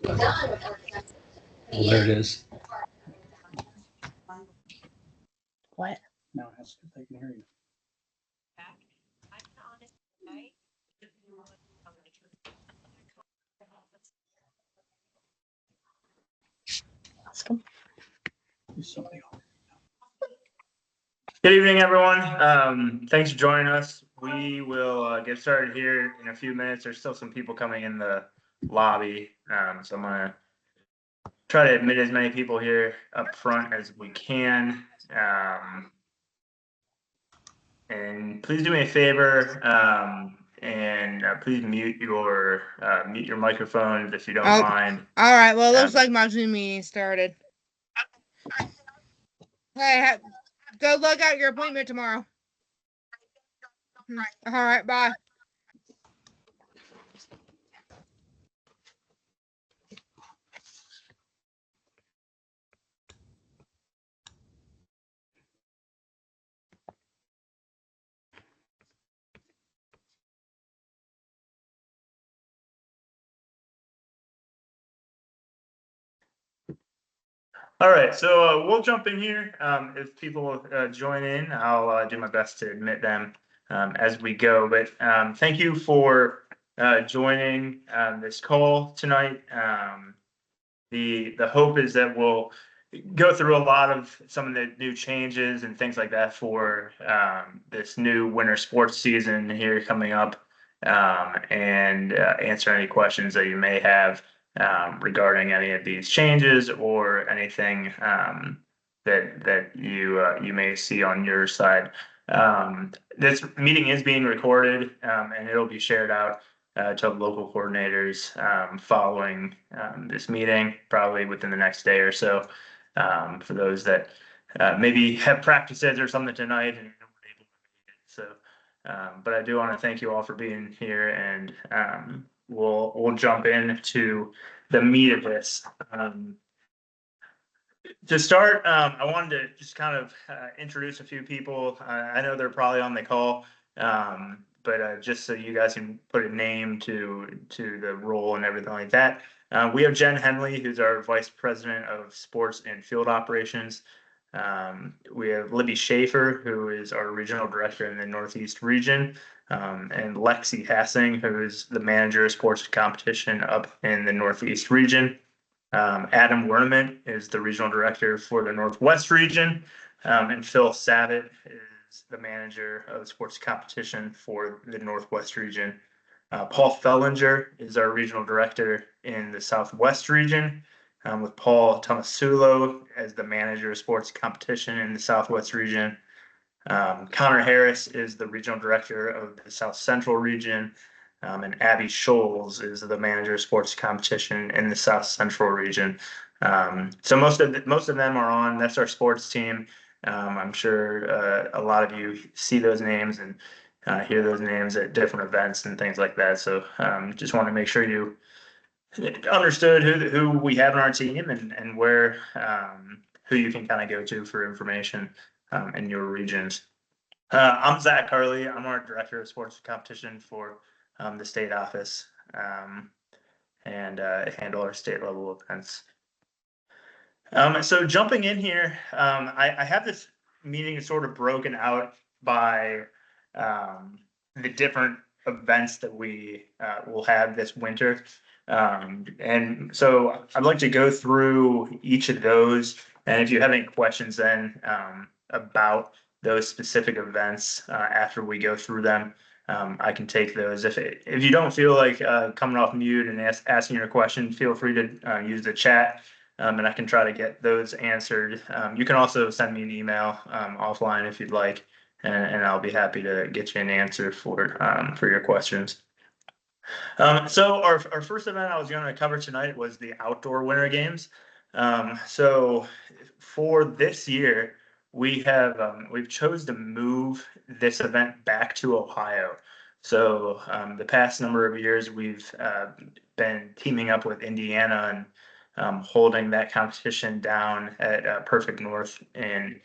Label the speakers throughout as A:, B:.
A: Well, there it is.
B: What?
A: Now it has to see if they can hear you.
B: Ask him.
A: There's somebody on.
C: Good evening, everyone. Thanks for joining us. We will get started here in a few minutes. There's still some people coming in the lobby, so I'm gonna try to admit as many people here up front as we can. And please do me a favor, and please mute your microphones if you don't mind.
D: All right. Well, it looks like my Zoom meeting started. Hey, go look at your appointment tomorrow. All right. Bye.
C: All right, so we'll jump in here. If people join in, I'll do my best to admit them as we go. But thank you for joining this call tonight. The hope is that we'll go through a lot of some of the new changes and things like that for this new winter sports season here coming up, and answer any questions that you may have regarding any of these changes or anything that you may see on your side. This meeting is being recorded, and it'll be shared out to local coordinators following this meeting, probably within the next day or so. For those that maybe have practices or something tonight and weren't able to make it. So, but I do want to thank you all for being here, and we'll jump into the meat of this. To start, I wanted to just kind of introduce a few people. I know they're probably on the call, but just so you guys can put a name to the role and everything like that. We have Jen Henley, who's our Vice President of Sports and Field Operations. We have Libby Schaefer, who is our Regional Director in the Northeast region, and Lexi Hassing, who is the Manager of Sports and Competition up in the Northeast region. Adam Werneman is the Regional Director for the Northwest region, and Phil Savitt is the Manager of Sports Competition for the Northwest region. Paul Fellinger is our Regional Director in the Southwest region, with Paul Tomasulo as the Manager of Sports Competition in the Southwest region. Connor Harris is the Regional Director of the South Central region, and Abby Scholes is the Manager of Sports Competition in the South Central region. So most of them are on. That's our sports team. I'm sure a lot of you see those names and hear those names at different events and things like that. So just want to make sure you understood who we have on our team and where who you can kind of go to for information in your regions. I'm Zach Harley. I'm our Director of Sports Competition for the state office, and handle our state level events. So jumping in here, I have this meeting sort of broken out by the different events that we will have this winter. And so I'd like to go through each of those. And if you have any questions then about those specific events after we go through them, I can take those. If you don't feel like coming off mute and asking your question, feel free to use the chat, and I can try to get those answered. You can also send me an email offline if you'd like, and I'll be happy to get you an answer for your questions. So our first event I was going to cover tonight was the outdoor winter games. So for this year, we've chose to move this event back to Ohio. So the past number of years, we've been teaming up with Indiana and holding that competition down at Perfect North and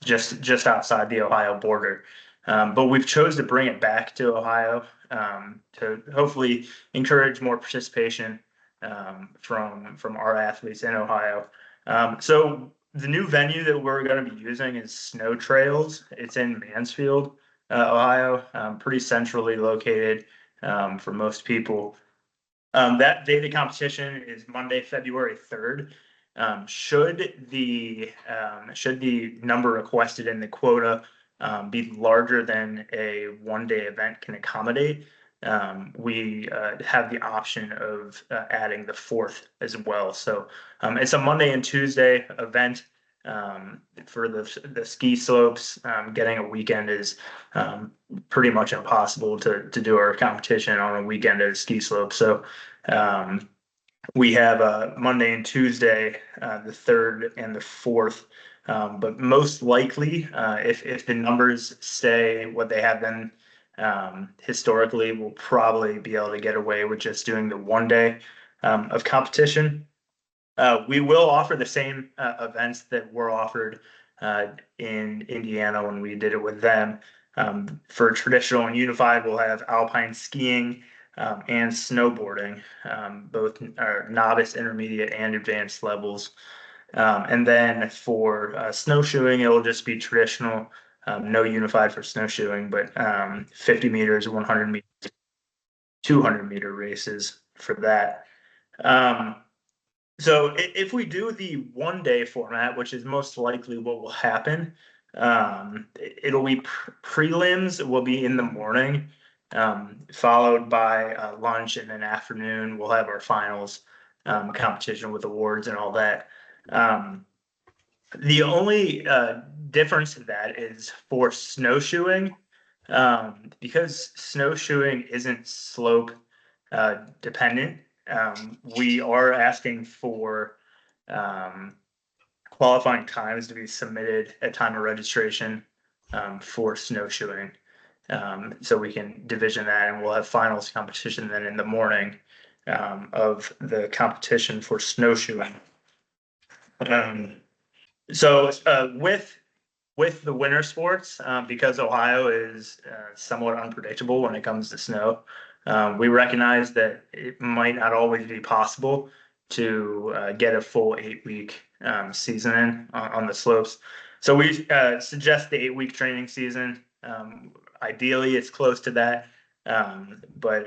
C: just outside the Ohio border. But we've chose to bring it back to Ohio to hopefully encourage more participation from our athletes in Ohio. So the new venue that we're going to be using is Snow Trails. It's in Mansfield, Ohio, pretty centrally located for most people. That day of the competition is Monday, February 3rd. Should the number requested in the quota be larger than a one-day event can accommodate, we have the option of adding the 4th as well. So it's a Monday and Tuesday event for the ski slopes. Getting a weekend is pretty much impossible to do our competition on a weekend at a ski slope. So we have Monday and Tuesday, the 3rd and the 4th. But most likely, if the numbers stay what they have been historically, we'll probably be able to get away with just doing the one day of competition. We will offer the same events that were offered in Indiana when we did it with them. For traditional and unified, we'll have alpine skiing and snowboarding, both are novice, intermediate, and advanced levels. And then for snowshoeing, it will just be traditional, no unified for snowshoeing, but 50 meters, 100 meters, 200-meter races for that. So if we do the one-day format, which is most likely what will happen, it'll be prelims will be in the morning, followed by lunch, and then afternoon we'll have our finals competition with awards and all that. The only difference in that is for snowshoeing, because snowshoeing isn't slope dependent. We are asking for qualifying times to be submitted at time of registration for snowshoeing. So we can division that, and we'll have finals competition then in the morning of the competition for snowshoeing. So with the winter sports, because Ohio is somewhat unpredictable when it comes to snow, we recognize that it might not always be possible to get a full 8-week season in on the slopes. So we suggest the 8-week training season. Ideally, it's close to that, but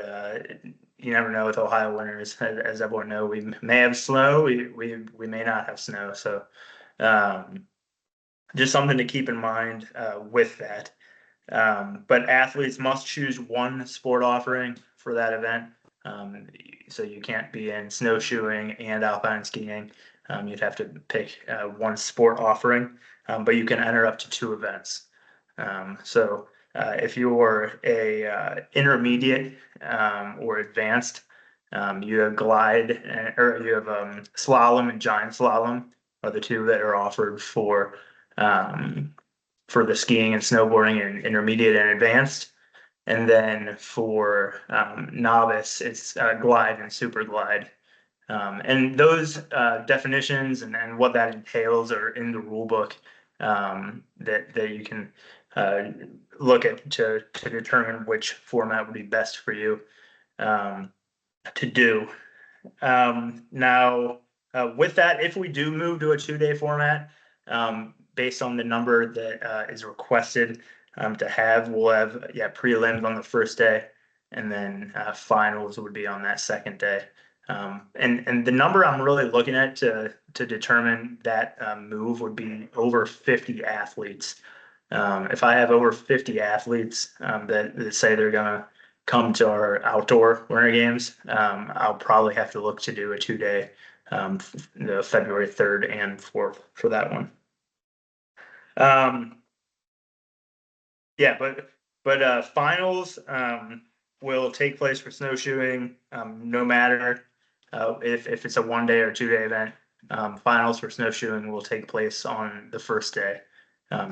C: you never know with Ohio winters. As everyone knows, we may have snow, we may not have snow. So just something to keep in mind with that. But athletes must choose one sport offering for that event. So you can't be in snowshoeing and alpine skiing. You'd have to pick one sport offering, but you can enter up to 2 events. So if you're a intermediate or advanced, you have glide or you have slalom and giant slalom are the 2 that are offered for the skiing and snowboarding and intermediate and advanced. And then for novice, it's glide and super glide. And those definitions and what that entails are in the rule book that you can look at to determine which format would be best for you to do. Now, with that, if we do move to a 2-day format, based on the number that is requested to have, we'll have prelims on the first day, and then finals would be on that second day. And the number I'm really looking at to determine that move would be over 50 athletes. If I have over 50 athletes that say they're gonna come to our outdoor winter games, I'll probably have to look to do a 2-day, the February 3rd and 4th for that one. But finals will take place for snowshoeing, no matter if it's a 1-day or 2-day event. Finals for snowshoeing will take place on the first day,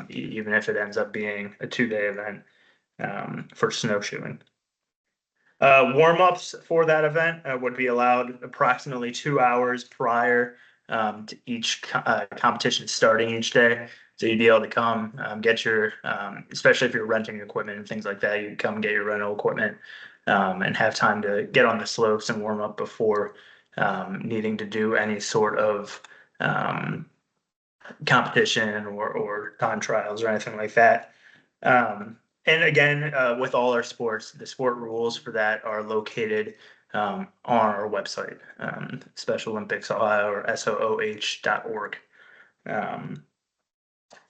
C: even if it ends up being a 2-day event for snowshoeing. Warm-ups for that event would be allowed approximately 2 hours prior to each competition starting each day. So you'd be able to come get your, especially if you're renting equipment and things like that, you'd come get your rental equipment and have time to get on the slopes and warm up before needing to do any sort of competition or time trials or anything like that. And again, with all our sports, the sport rules for that are located on our website, Special Olympics Ohio or SOOH.org.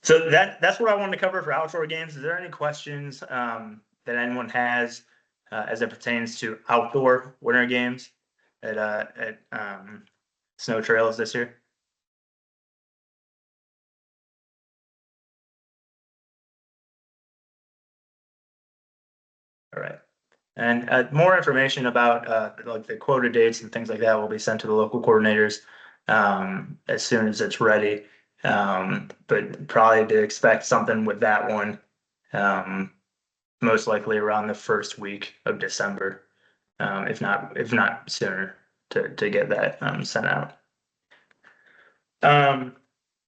C: So that's what I wanted to cover for outdoor games. Is there any questions that anyone has as it pertains to outdoor winter games at Snow Trails this year? All right. And more information about like the quota dates and things like that will be sent to the local coordinators as soon as it's ready. But probably to expect something with that one, most likely around the first week of December, if not sooner, to get that sent out.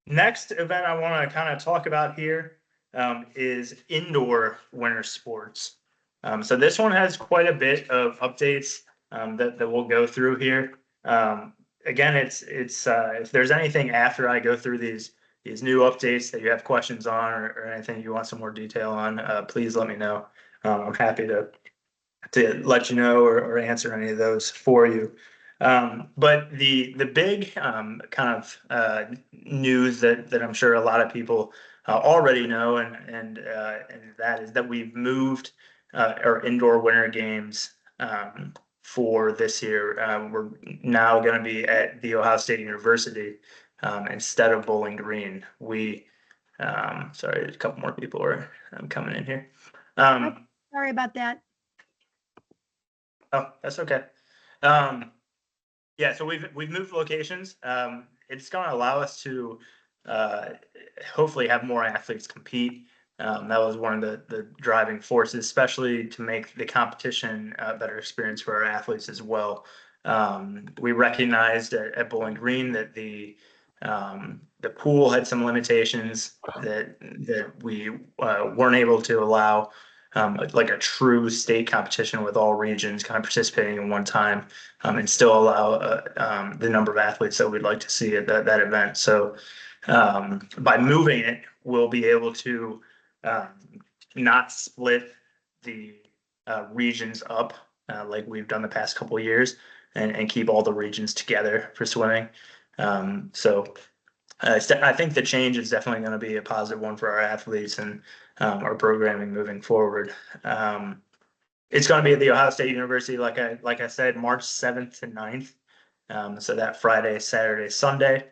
C: Next event I want to kind of talk about here is indoor winter sports. So this one has quite a bit of updates that we'll go through here. Again, it's if there's anything after I go through these new updates that you have questions on or anything you want some more detail on, please let me know. I'm happy to let you know or answer any of those for you. But the big kind of news that I'm sure a lot of people already know, and that is that we've moved our indoor winter games for this year. We're now going to be at the Ohio State University instead of Bowling Green. Sorry, a couple more people are coming in here.
B: Sorry about that.
C: Oh, that's okay. Yeah, so we've moved locations. It's going to allow us to hopefully have more athletes compete. That was one of the driving forces, especially to make the competition a better experience for our athletes as well. We recognized at Bowling Green that the pool had some limitations that we weren't able to allow like a true state competition with all regions kind of participating in one time and still allow the number of athletes that we'd like to see at that event. So by moving it, we'll be able to not split the regions up like we've done the past couple of years and keep all the regions together for swimming. So I think the change is definitely going to be a positive one for our athletes and our programming moving forward. It's going to be at the Ohio State University, like I said, March 7th to 9th. So that Friday, Saturday, Sunday.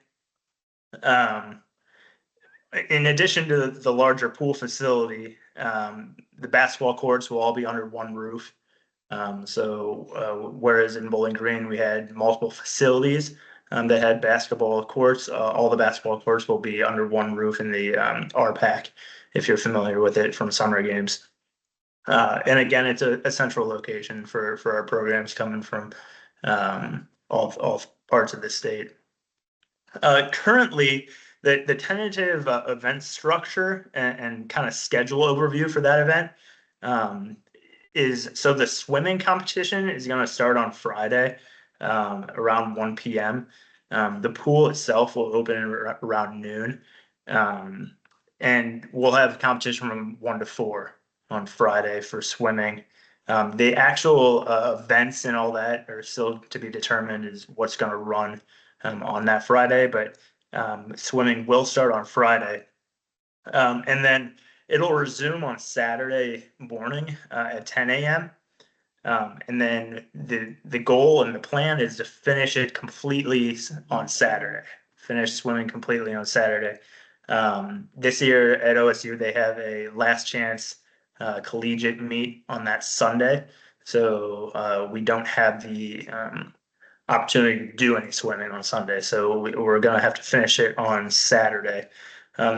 C: In addition to the larger pool facility, the basketball courts will all be under one roof. So whereas in Bowling Green we had multiple facilities that had basketball courts, all the basketball courts will be under one roof in the RPAC, if you're familiar with it from summer games. And again, it's a central location for our programs coming from all parts of the state. Currently, the tentative event structure and kind of schedule overview for that event is so the swimming competition is going to start on Friday around 1 p.m. The pool itself will open around noon. And we'll have competition from 1 to 4 on Friday for swimming. The actual events and all that are still to be determined is what's going to run on that Friday, but swimming will start on Friday. And then it'll resume on Saturday morning at 10 a.m. And then the goal and the plan is to finish it completely on Saturday, finish swimming completely on Saturday. This year at OSU, they have a last chance collegiate meet on that Sunday. So we don't have the opportunity to do any swimming on Sunday. So we're going to have to finish it on Saturday.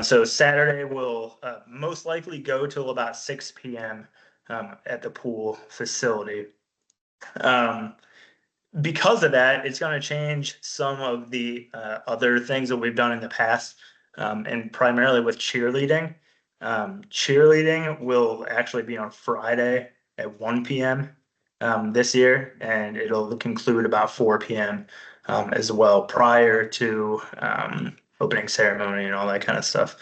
C: So Saturday will most likely go till about 6 p.m. At the pool facility. Because of that, it's going to change some of the other things that we've done in the past, and primarily with cheerleading. Cheerleading will actually be on Friday at 1 p.m. this year, and it'll conclude about 4 p.m. As well, prior to opening ceremony and all that kind of stuff.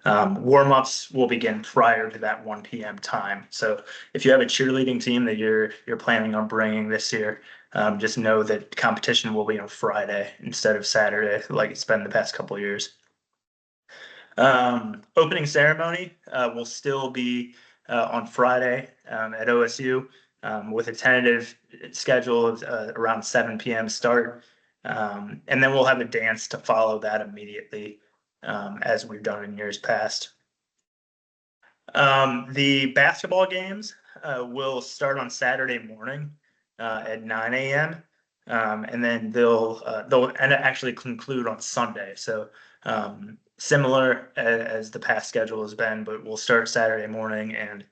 C: Warm-ups will begin prior to that 1 p.m. time. So if you have a cheerleading team that you're planning on bringing this year, just know that competition will be on Friday instead of Saturday, like it's been the past couple of years. Opening ceremony will still be on Friday at OSU with a tentative schedule of around 7 p.m. start. And then we'll have a dance to follow that immediately, as we've done in years past. The basketball games will start on Saturday morning at 9 a.m. And then they'll actually conclude on Sunday. So similar as the past schedule has been, but we'll start Saturday morning and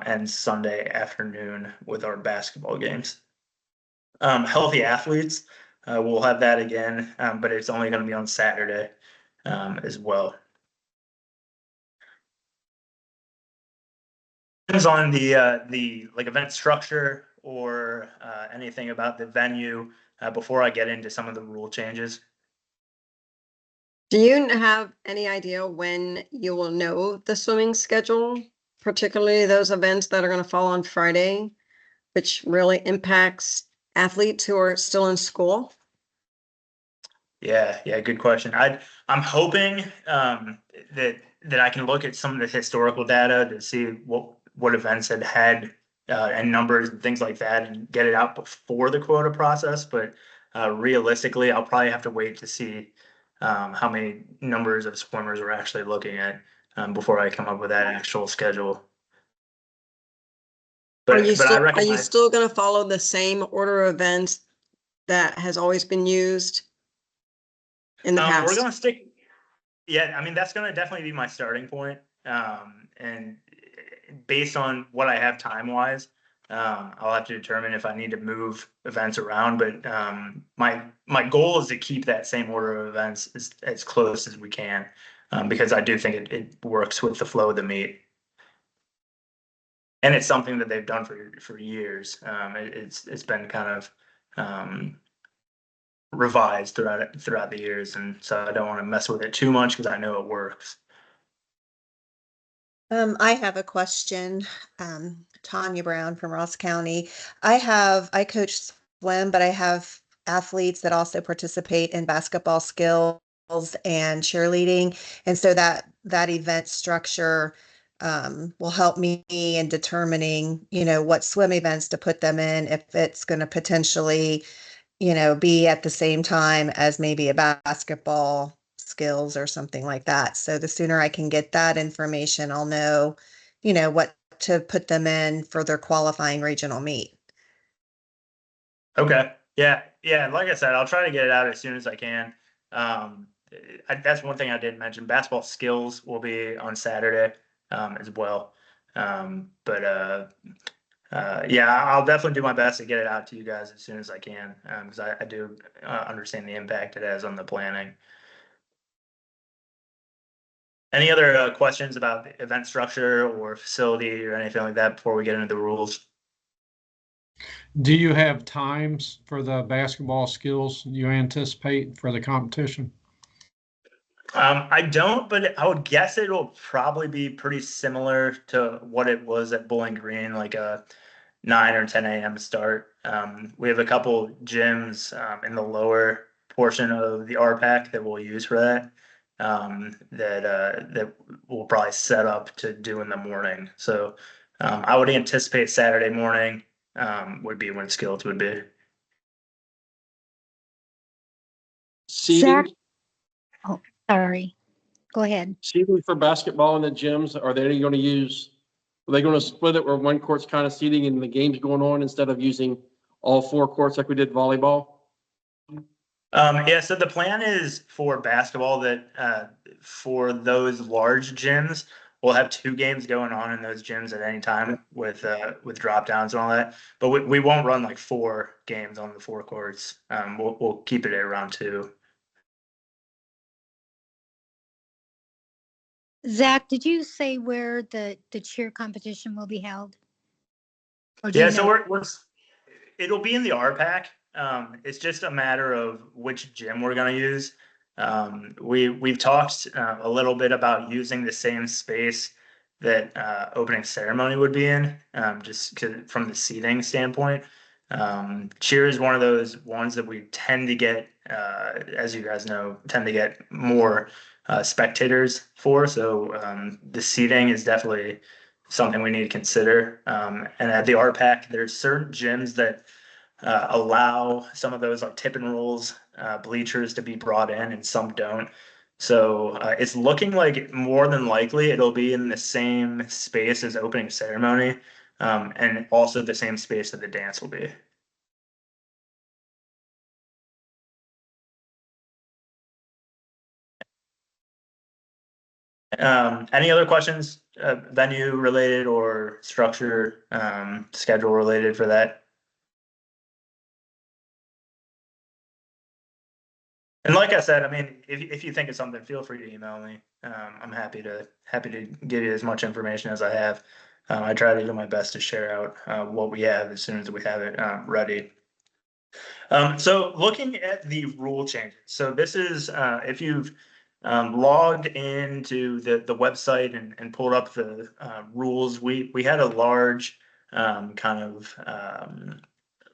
C: end Sunday afternoon with our basketball games. Healthy athletes, we'll have that again, but it's only going to be on Saturday as well. Depends on the like event structure or anything about the venue before I get into some of the rule changes.
E: Do you have any idea when you will know the swimming schedule, particularly those events that are going to fall on Friday, which really impacts athletes who are still in school?
C: Yeah, good question. I'm hoping that I can look at some of the historical data to see what events had and numbers and things like that, and get it out before the quota process. But realistically, I'll probably have to wait to see how many numbers of swimmers we're actually looking at before I come up with that actual schedule.
E: Are you
C: I
E: still going to follow the same order of events that has always been used in the past?
C: We're going to stick. Yeah, I mean, that's going to definitely be my starting point. And based on what I have time-wise, I'll have to determine if I need to move events around. But my goal is to keep that same order of events as close as we can, because I do think it works with the flow of the meet. And it's something that they've done for years. It's been kind of revised throughout the years, and so I don't want to mess with it too much because I know it works.
F: I have a question. Tanya Brown from Ross County. I coach swim, but I have athletes that also participate in basketball skills and cheerleading. And so that event structure will help me in determining, what swim events to put them in, if it's going to potentially, be at the same time as maybe a basketball skills or something like that. So the sooner I can get that information, I'll know, what to put them in for their qualifying regional meet.
C: Okay. Yeah. Like I said, I'll try to get it out as soon as I can. That's one thing I did mention. Basketball skills will be on Saturday as well. Yeah, I'll definitely do my best to get it out to you guys as soon as I can, because I do understand the impact it has on the planning. Any other questions about the event structure or facility or anything like that before we get into the rules?
G: Do you have times for the basketball skills you anticipate for the competition?
C: I don't, but I would guess it will probably be pretty similar to what it was at Bowling Green, like a 9 or 10 a.m. start. We have a couple gyms in the lower portion of the RPAC that we'll use for that. That we'll probably set up to do in the morning. So I would anticipate Saturday morning would be when skills would be.
B: Zach?
H: Seating,
B: Oh, sorry. Go ahead.
H: seating for basketball in the gyms, are they going to split it where one court's kind of seating and the game's going on instead of using all 4 courts like we did volleyball?
C: Yeah, so the plan is for basketball that for those large gyms, we'll have 2 games going on in those gyms at any time with drop downs and all that. But we won't run like 4 games on the 4 courts. We'll keep it at around 2.
B: Zach, did you say where the cheer competition will be held? Or do you
C: Yeah, so
B: know?
C: it'll be in the RPAC. It's just a matter of which gym we're gonna use. We've talked a little bit about using the same space that opening ceremony would be in, just from the seating standpoint. Cheer is one of those ones that we tend to get, as you guys know, tend to get more spectators for. So the seating is definitely something we need to consider. And at the RPAC, there's certain gyms that allow some of those like tip and rolls bleachers to be brought in, and some don't. So it's looking like more than likely it'll be in the same space as opening ceremony, and also the same space that the dance will be. Any other questions, venue related or structure, schedule related for that? And like I said, I mean, if you think of something, feel free to email me. I'm happy to give you as much information as I have. I try to do my best to share out what we have as soon as we have it ready. So looking at the rule changes. So this is if you've logged into the website and pulled up the rules, we had a large kind of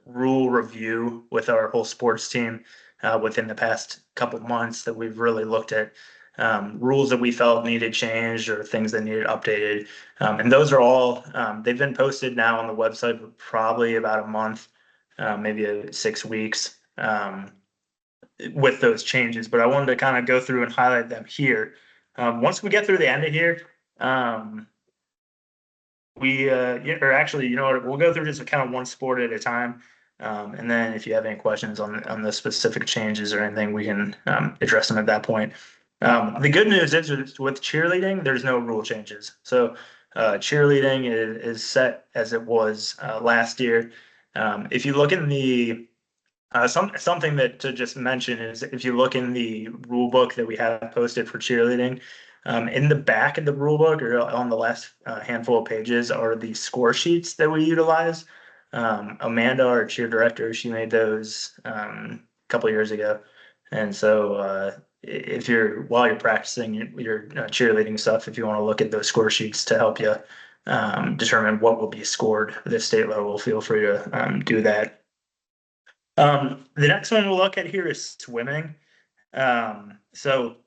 C: rule review with our whole sports team within the past couple months that we've really looked at rules that we felt needed changed or things that needed updated. And those are all, they've been posted now on the website for probably about a month, maybe 6 weeks with those changes. But I wanted to kind of go through and highlight them here. Once we get through the end of here, or actually, you know what, we'll go through just kind of one sport at a time. And then if you have any questions on the specific changes or anything, we can address them at that point. The good news is with cheerleading, there's no rule changes. So cheerleading is set as it was last year. If you look in the something that to just mention is if you look in the rule book that we have posted for cheerleading, in the back of the rule book or on the last handful of pages are the score sheets that we utilize. Amanda, our cheer director, she made those a couple of years ago. And so if while you're practicing your cheerleading stuff, if you want to look at those score sheets to help you determine what will be scored at the state level, feel free to do that. The next one we'll look at here is swimming. So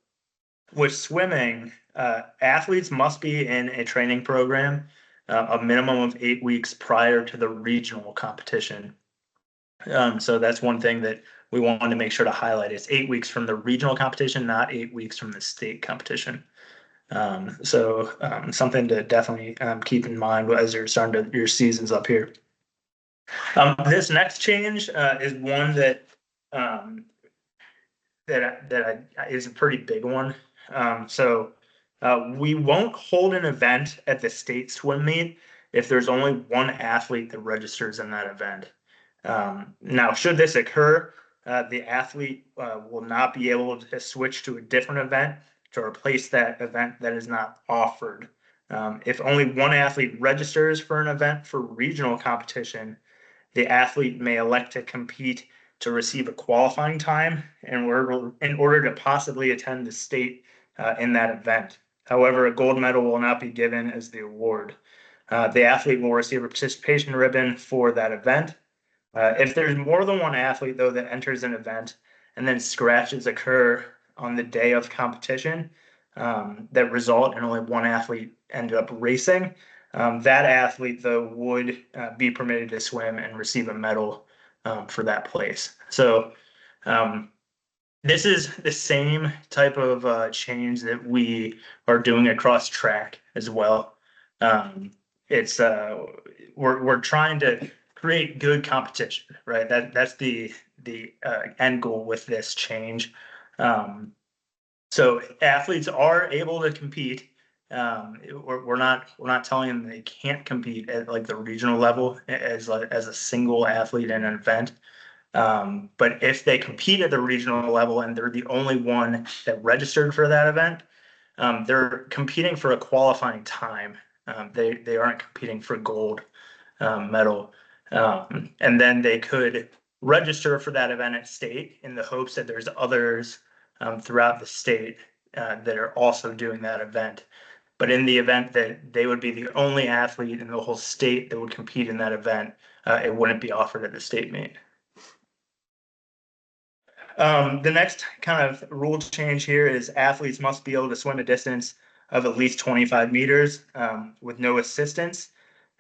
C: with swimming, athletes must be in a training program a minimum of 8 weeks prior to the regional competition. So that's one thing that we wanted to make sure to highlight. It's 8 weeks from the regional competition, not 8 weeks from the state competition. So something to definitely keep in mind as you're starting your seasons up here. This next change is one that is a pretty big one. So we won't hold an event at the state swim meet if there's only one athlete that registers in that event. Now, should this occur, the athlete will not be able to switch to a different event to replace that event that is not offered. If only one athlete registers for an event for regional competition, the athlete may elect to compete to receive a qualifying time in order to possibly attend the state in that event. However, a gold medal will not be given as the award. The athlete will receive a participation ribbon for that event. If there's more than one athlete, though, that enters an event and then scratches occur on the day of competition that result in only one athlete ended up racing, that athlete, though, would be permitted to swim and receive a medal for that place. So this is the same type of change that we are doing across track as well. It's we're trying to create good competition, right? That's the end goal with this change. So athletes are able to compete. We're not telling them they can't compete at like the regional level as a single athlete in an event. But if they compete at the regional level and they're the only one that registered for that event, they're competing for a qualifying time. They aren't competing for gold medal. And then they could register for that event at state in the hopes that there's others throughout the state that are also doing that event. But in the event that they would be the only athlete in the whole state that would compete in that event, it wouldn't be offered at the state meet. The next kind of rule change here is athletes must be able to swim a distance of at least 25 meters with no assistance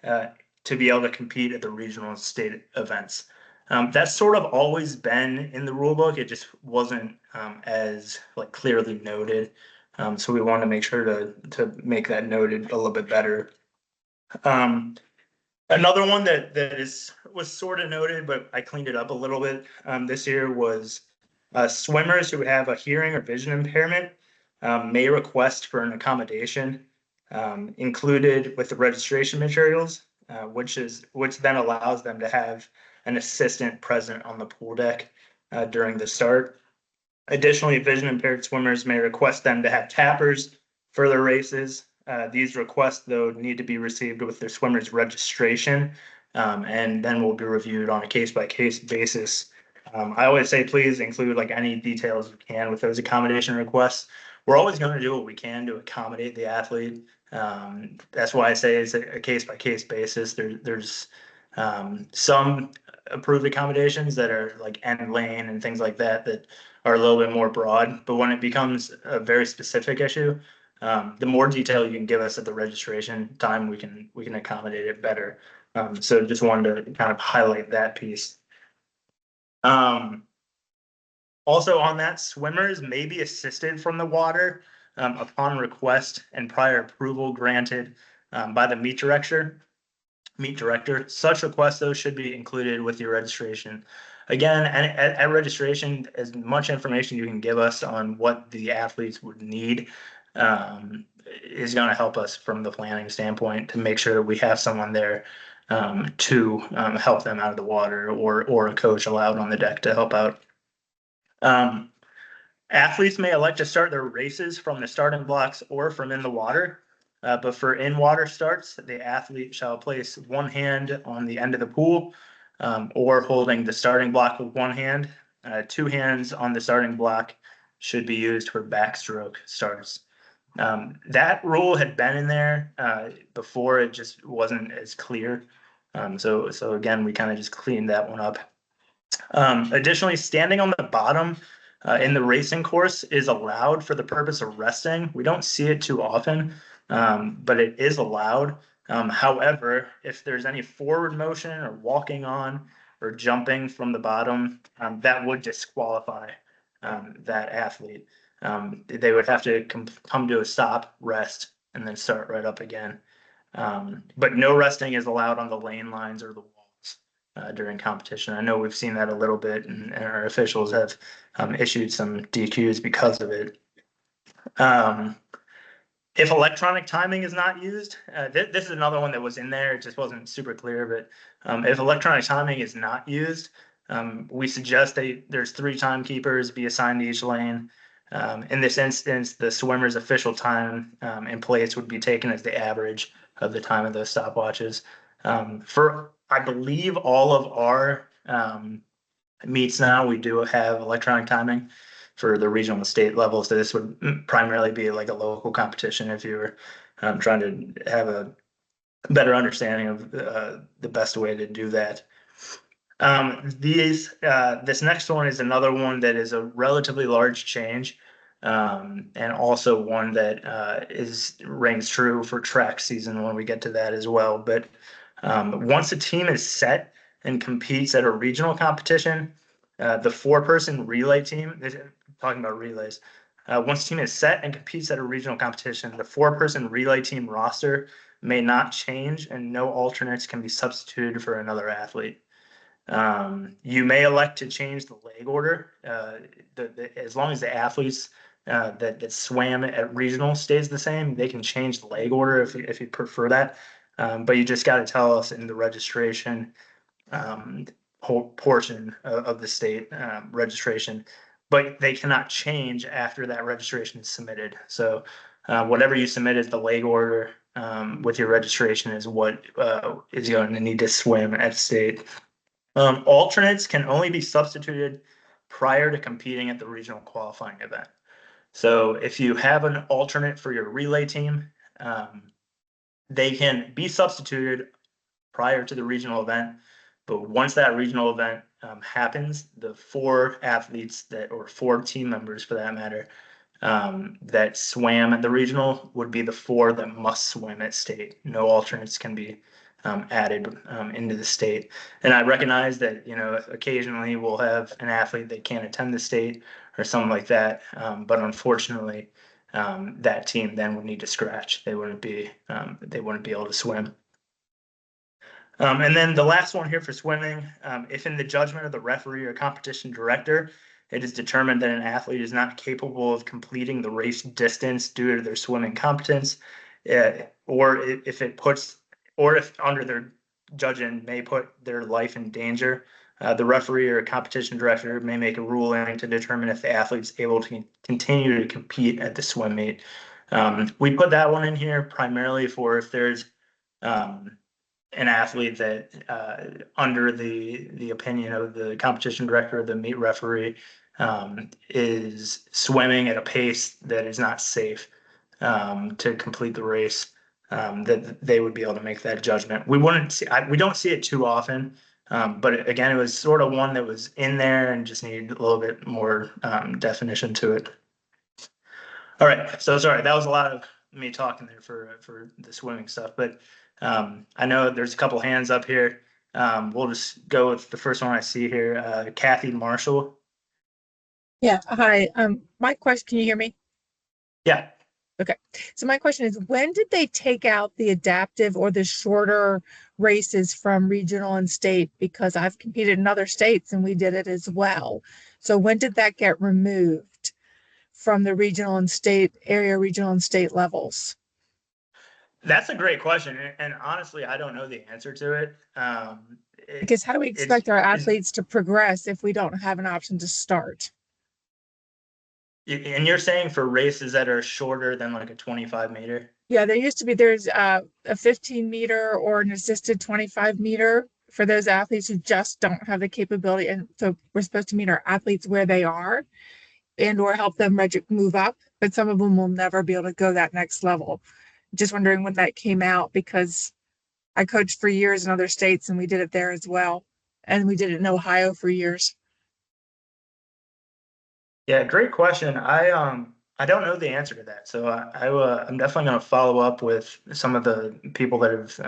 C: to be able to compete at the regional and state events. That's sort of always been in the rule book. It just wasn't as like clearly noted. So we want to make sure to make that noted a little bit better. Another one that was sort of noted, but I cleaned it up a little bit this year was swimmers who have a hearing or vision impairment may request for an accommodation included with the registration materials, which then allows them to have an assistant present on the pool deck during the start. Additionally, vision impaired swimmers may request them to have tappers for their races. These requests, though, need to be received with their swimmer's registration and then will be reviewed on a case-by-case basis. I always say please include like any details you can with those accommodation requests. We're always going to do what we can to accommodate the athlete. That's why I say it's a case-by-case basis. There's some approved accommodations that are like end lane and things like that that are a little bit more broad, but when it becomes a very specific issue, the more detail you can give us at the registration time, we can accommodate it better. So just wanted to kind of highlight that piece. Also on that, swimmers may be assisted from the water upon request and prior approval granted by the meet director. Such requests, though, should be included with your registration. Again, at registration, as much information you can give us on what the athletes would need is going to help us from the planning standpoint to make sure that we have someone there to help them out of the water or a coach allowed on the deck to help out. Athletes may elect to start their races from the starting blocks or from in the water. But for in-water starts, the athlete shall place one hand on the end of the pool or holding the starting block with one hand. Two hands on the starting block should be used for backstroke starts. That rule had been in there before, it just wasn't as clear. So again, we kind of just cleaned that one up. Additionally, standing on the bottom in the racing course is allowed for the purpose of resting. We don't see it too often. But it is allowed. However, if there's any forward motion or walking on or jumping from the bottom, that would disqualify that athlete. They would have to come to a stop, rest, and then start right up again. But no resting is allowed on the lane lines or the walls during competition. I know we've seen that a little bit, and our officials have issued some DQs because of it. If electronic timing is not used, this is another one that was in there. It just wasn't super clear, but if electronic timing is not used, we suggest there's 3 timekeepers be assigned to each lane. In this instance, the swimmer's official time in place would be taken as the average of the time of those stopwatches. For, I believe, all of our meets now, we do have electronic timing for the regional and state level. So this would primarily be like a local competition if you were trying to have a better understanding of the best way to do that. This next one is another one that is a relatively large change, and also one that rings true for track season when we get to that as well. But once a team is set and competes at a regional competition, the 4-person relay team, talking about relays, once a team is set and competes at a regional competition, the 4-person relay team roster may not change and no alternates can be substituted for another athlete. You may elect to change the leg order as long as the athletes that swam at regional stays the same. They can change the leg order if you prefer that, but you just got to tell us in the registration whole portion of the state registration, but they cannot change after that registration is submitted. So whatever you submit as the leg order with your registration is what is going to need to swim at state. Alternates can only be substituted prior to competing at the regional qualifying event. So if you have an alternate for your relay team, they can be substituted prior to the regional event. But once that regional event happens, the 4 athletes or 4 team members for that matter, that swam at the regional would be the 4 that must swim at state. No alternates can be added into the state. And I recognize that, occasionally we'll have an athlete that can't attend the state or something like that. But unfortunately, that team then would need to scratch. They wouldn't be able to swim. And then the last one here for swimming, if in the judgment of the referee or competition director, it is determined that an athlete is not capable of completing the race distance due to their swimming competence, or if under their judging may put their life in danger, the referee or competition director may make a ruling to determine if the athlete is able to continue to compete at the swim meet. We put that one in here primarily for if there's an athlete that under the opinion of the competition director or the meet referee is swimming at a pace that is not safe to complete the race, that they would be able to make that judgment. We don't see it too often, but again, it was sort of one that was in there and just needed a little bit more definition to it. All right, so sorry, that was a lot of me talking there for the swimming stuff, but I know there's a couple hands up here. We'll just go with the first one I see here. Kathy Marshall.
I: Yeah, hi. My question, can you hear me?
C: Yeah.
I: Okay. So my question is, when did they take out the adaptive or the shorter races from regional and state? Because I've competed in other states and we did it as well. So when did that get removed from the regional and state levels?
C: That's a great question. And honestly, I don't know the answer to it.
I: Because how do we expect our athletes to progress if we don't have an option to start?
C: And you're saying for races that are shorter than like a 25 meter?
I: Yeah, there's a 15 meter or an assisted 25 meter for those athletes who just don't have the capability. And so we're supposed to meet our athletes where they are and or help them move up. But some of them will never be able to go that next level. Just wondering when that came out, because I coached for years in other states and we did it there as well. And we did it in Ohio for years.
C: Yeah, great question. I don't know the answer to that, so I'm definitely going to follow up with some of the people that have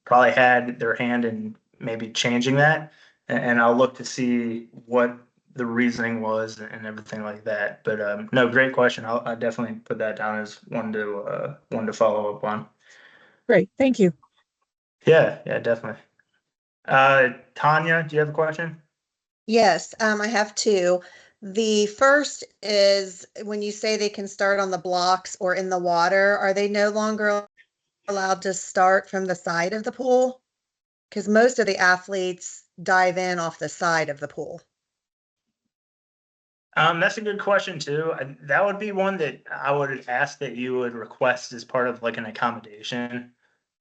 C: probably had their hand in maybe changing that, and I'll look to see what the reasoning was and everything like that. But no, great question. I'll definitely put that down as one to follow up on.
I: Great, thank you.
C: Yeah, definitely. Tanya, do you have a question?
F: Yes, I have 2. The first is when you say they can start on the blocks or in the water, are they no longer allowed to start from the side of the pool? Because most of the athletes dive in off the side of the pool.
C: That's a good question too. That would be one that I would ask that you would request as part of like an accommodation.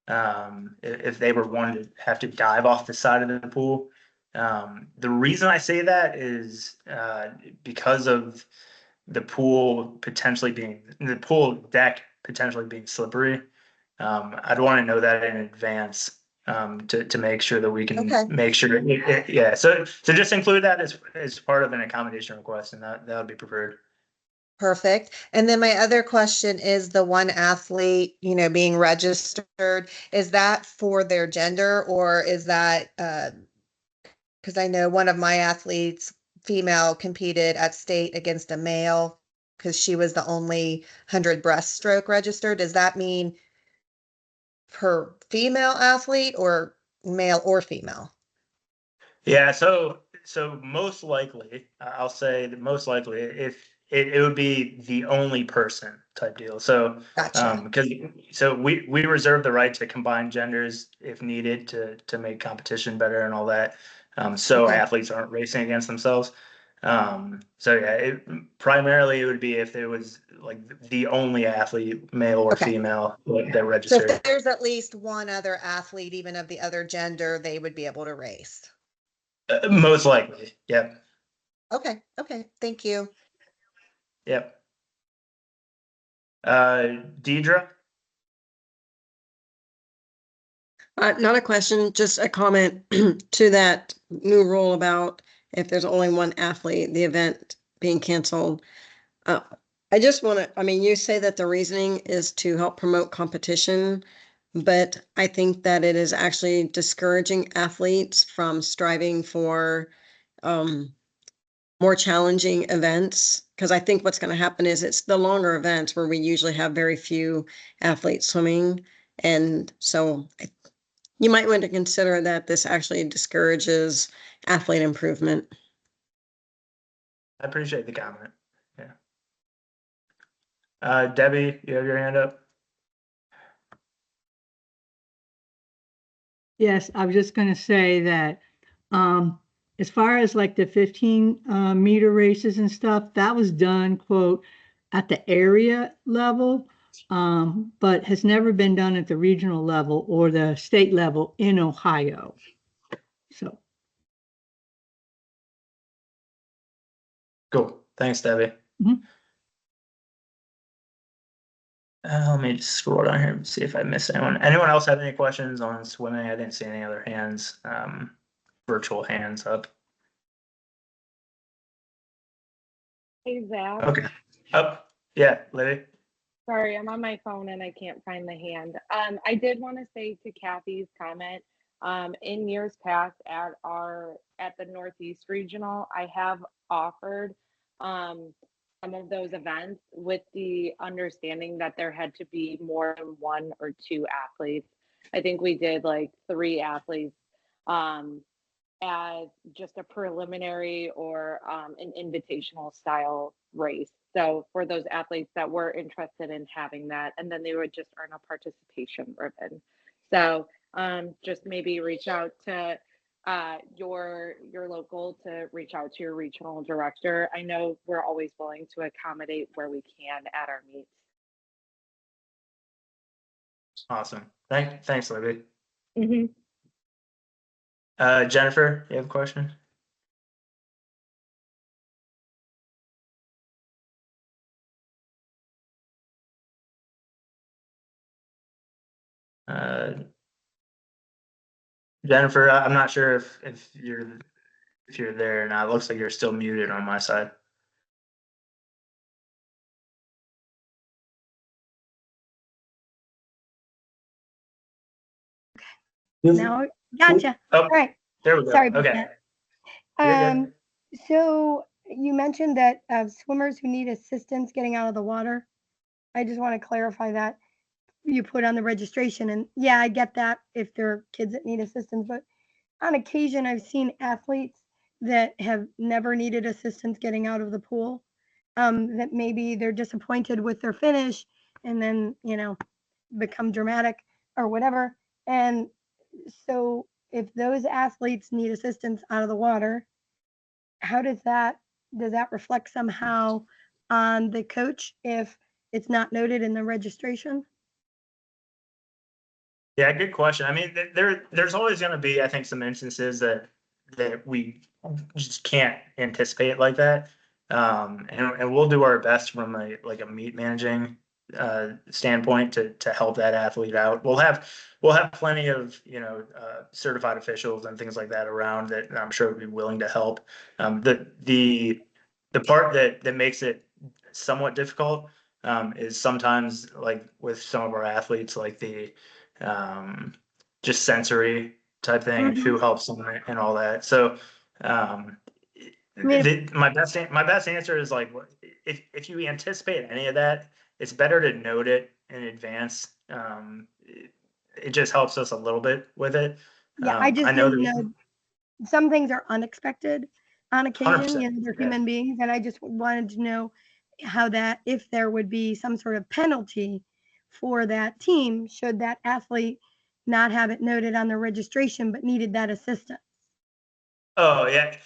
C: If they were wanting to have to dive off the side of the pool. The reason I say that is because of the pool deck potentially being slippery. I'd want to know that in advance to make sure that we can make sure. Yeah. So just include that as part of an accommodation request, and that would be preferred.
F: Perfect. And then my other question is the one athlete, being registered, is that for their gender, or is that because I know one of my athletes, female, competed at state against a male because she was the only 100 breaststroke registered. Does that mean per female athlete or male or female?
C: Yeah, so most likely, I'll say that most likely, if it would be the only person type deal. So,
F: Gotcha.
C: because we reserve the right to combine genders if needed to make competition better and all that. So
F: Okay.
C: athletes aren't racing against themselves. So yeah, primarily it would be if it was like the only athlete, male or
F: Okay.
C: female, that
F: So
C: registered.
F: if there's at least one other athlete, even of the other gender, they would be able to race.
C: Most likely. Yep.
F: Okay, okay, thank you.
C: Yep. Deidre?
E: Not a question, just a comment to that new rule about if there's only one athlete, the event being canceled. I just want to, I mean, you say that the reasoning is to help promote competition, but I think that it is actually discouraging athletes from striving for more challenging events. Because I think what's going to happen is it's the longer events where we usually have very few athletes swimming. And so you might want to consider that this actually discourages athlete improvement.
C: I appreciate the comment. Yeah. Debbie, you have your hand up?
J: Yes, I was just going to say that as far as like the 15 meter races and stuff, that was done, quote, at the area level, but has never been done at the regional level or the state level in Ohio. So.
C: Cool. Thanks, Debbie.
J: Mhm.
C: Let me just scroll down here and see if I missed anyone. Anyone else have any questions on swimming? I didn't see any other hands, virtual hands up.
K: Hey, Zach.
C: Okay. Up. Yeah, Libby.
K: Sorry, I'm on my phone and I can't find the hand. I did want to say to Kathy's comment, in years past at the Northeast Regional, I have offered some of those events with the understanding that there had to be more than one or two athletes. I think we did like 3 athletes as just a preliminary or an invitational style race. So for those athletes that were interested in having that, and then they would just earn a participation ribbon. So just maybe reach out to your local, to reach out to your regional director. I know we're always willing to accommodate where we can at our meets.
C: Awesome. Thanks, Libby.
K: Mm-hmm.
C: Jennifer, you have a question? Jennifer, I'm not sure if you're there or not. It looks like you're still muted on my side.
B: Now, gotcha.
C: Oh,
B: All right.
C: there we go.
B: Sorry about
C: Okay.
B: that.
C: You're good.
B: So you mentioned that swimmers who need assistance getting out of the water. I just want to clarify that you put on the registration, and yeah, I get that if there are kids that need assistance, but on occasion I've seen athletes that have never needed assistance getting out of the pool, that maybe they're disappointed with their finish and then, become dramatic or whatever. And so if those athletes need assistance out of the water, how does that reflect somehow on the coach if it's not noted in the registration?
C: Yeah, good question. I mean, there's always going to be, I think, some instances that we just can't anticipate like that. And we'll do our best from a meet managing standpoint to help that athlete out. We'll have plenty of certified officials and things like that around that I'm sure would be willing to help. The part that makes it somewhat difficult is sometimes, like with some of our athletes, like the just sensory type thing, and who helps them and all that. So my best answer is like, if you anticipate any of that, it's better to note it in advance. It just helps us a little bit with it.
B: Yeah, I just
C: know
B: didn't know. Some things are unexpected on occasion,
C: 100%,
B: they're human beings, and I just wanted to know how that, if there would be some sort of penalty for that team should that athlete not have it noted on the registration but needed that assistance.
C: Oh yeah,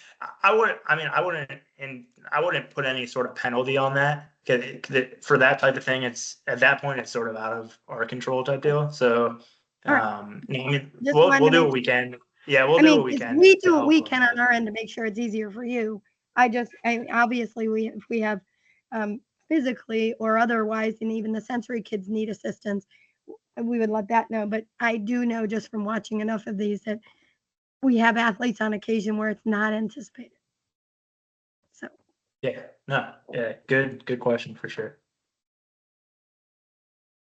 C: I wouldn't. I mean, I wouldn't put any sort of penalty on that because for that type of thing, it's at that point it's sort of out of our control type deal. So,
B: All right.
C: no, I mean,
B: Just
C: we'll
B: wanted
C: we'll
B: to
C: do
B: make
C: what we can. Yeah, we'll
B: I
C: do
B: mean,
C: what we
B: 'cause
C: can
B: we
C: to
B: do what
C: help
B: we
C: them,
B: can on
C: but-
B: our end to make sure it's easier for you. Obviously, if we have physically or otherwise, and even the sensory kids need assistance, we would let that know. But I do know just from watching enough of these that we have athletes on occasion where it's not anticipated. So,
C: Yeah, no, yeah, good question for sure.